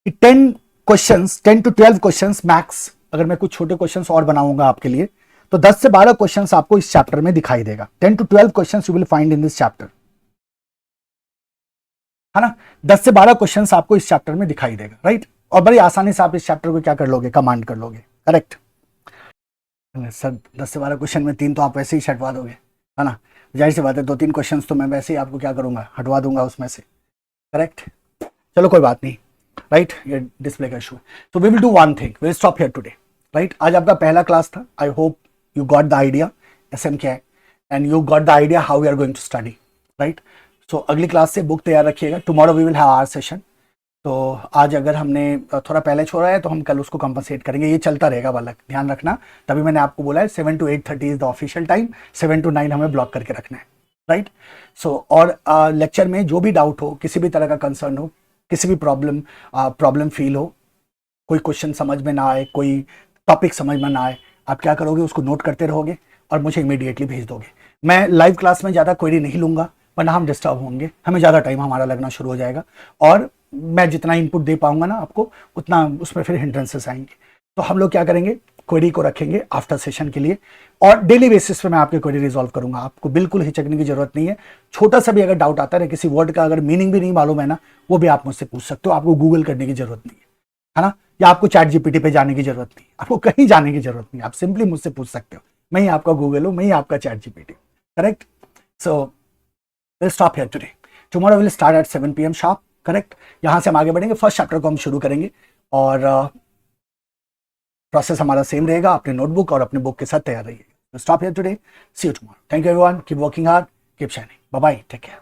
10 क्वेश्चंस, 10 to 12 क्वेश्चंस मैक्स। अगर मैं कुछ छोटे क्वेश्चंस और बनाऊंगा आपके लिए, तो 10 से 12 क्वेश्चंस आपको इस चैप्टर में दिखाई देगा। 10 to 12 questions you will find in this chapter, है ना। 10 से 12 क्वेश्चंस आपको इस चैप्टर में दिखाई देगा, राइट। और बड़ी आसानी से आप इस चैप्टर को क्या कर लोगे, कमांड कर लोगे, करेक्ट। सर 10 से 12 क्वेश्चन में 3 तो आप वैसे ही हटवा दोगे, है ना। जाहिर सी बात है 2-3 क्वेश्चंस तो मैं वैसे ही आपको क्या करूंगा, हटवा दूंगा उसमें से, करेक्ट। चलो कोई बात नहीं, राइट, ये डिस्प्ले का इशू है। तो we will do one thing, we will stop here today, right. आज आपका पहला क्लास था। I hope you got the idea SM क्या है, and you got the idea how we are going to study, right. So अगली class से book तैयार रखिएगा। Tomorrow we will have our session. तो आज अगर हमने थोड़ा पहले छोड़ा है तो हम कल उसको कंपनसेट करेंगे। ये चलता रहेगा बालक, ध्यान रखना। तभी मैंने आपको बोला है 7 to 8:30 is the official time, 7 to 9 हमें ब्लॉक करके रखना है, राइट। सो और लेक्चर में जो भी डाउट हो, किसी भी तरह का कंसर्न हो, किसी भी प्रॉब्लम फील हो, कोई क्वेश्चन समझ में ना आए, कोई टॉपिक समझ में ना आए, आप क्या करोगे, उसको नोट करते रहोगे और मुझे इमीडिएटली भेज दोगे। मैं लाइव क्लास में ज़्यादा क्वेरी नहीं लूँगा, वरना हम डिस्टर्ब होंगे, हमें ज़्यादा टाइम हमारा लगना शुरू हो जाएगा, और मैं जितना इनपुट दे पाऊंगा ना आपको, उतना उसमें फिर हिंड्रेंसेस आएंगे। तो हम लोग क्या करेंगे, क्वेरी को रखेंगे आफ्टर सेशन के लिए, और डेली बेसिस पे मैं आपकी क्वेरी रिजॉल्व करूंगा। आपको बिल्कुल हिचकने की जरूरत नहीं है। छोटा सा भी अगर डाउट आता है, किसी वर्ड का अगर मीनिंग भी नहीं मालूम है ना, वो भी आप मुझसे पूछ सकते हो। आपको गूगल करने की जरूरत नहीं है ना, या आपको चैट जीपीटी पे जाने की जरूरत नहीं, आपको कहीं जाने की जरूरत नहीं। आप सिंपली मुझसे पूछ सकते हो। मैं ही आपका गूगल हूँ, मैं ही आपका chat GPT, correct. So will stop here today, tomorrow will start at 7 PM sharp, correct. यहां से हम आगे बढ़ेंगे, फर्स्ट चैप्टर को हम शुरू करेंगे, और प्रोसेस हमारा सेम रहेगा, अपने नोटबुक और अपने बुक के साथ तैयार रहिए। Stop here today, see you tomorrow. Thank you everyone, keep working hard, keep shining, bye bye, take care.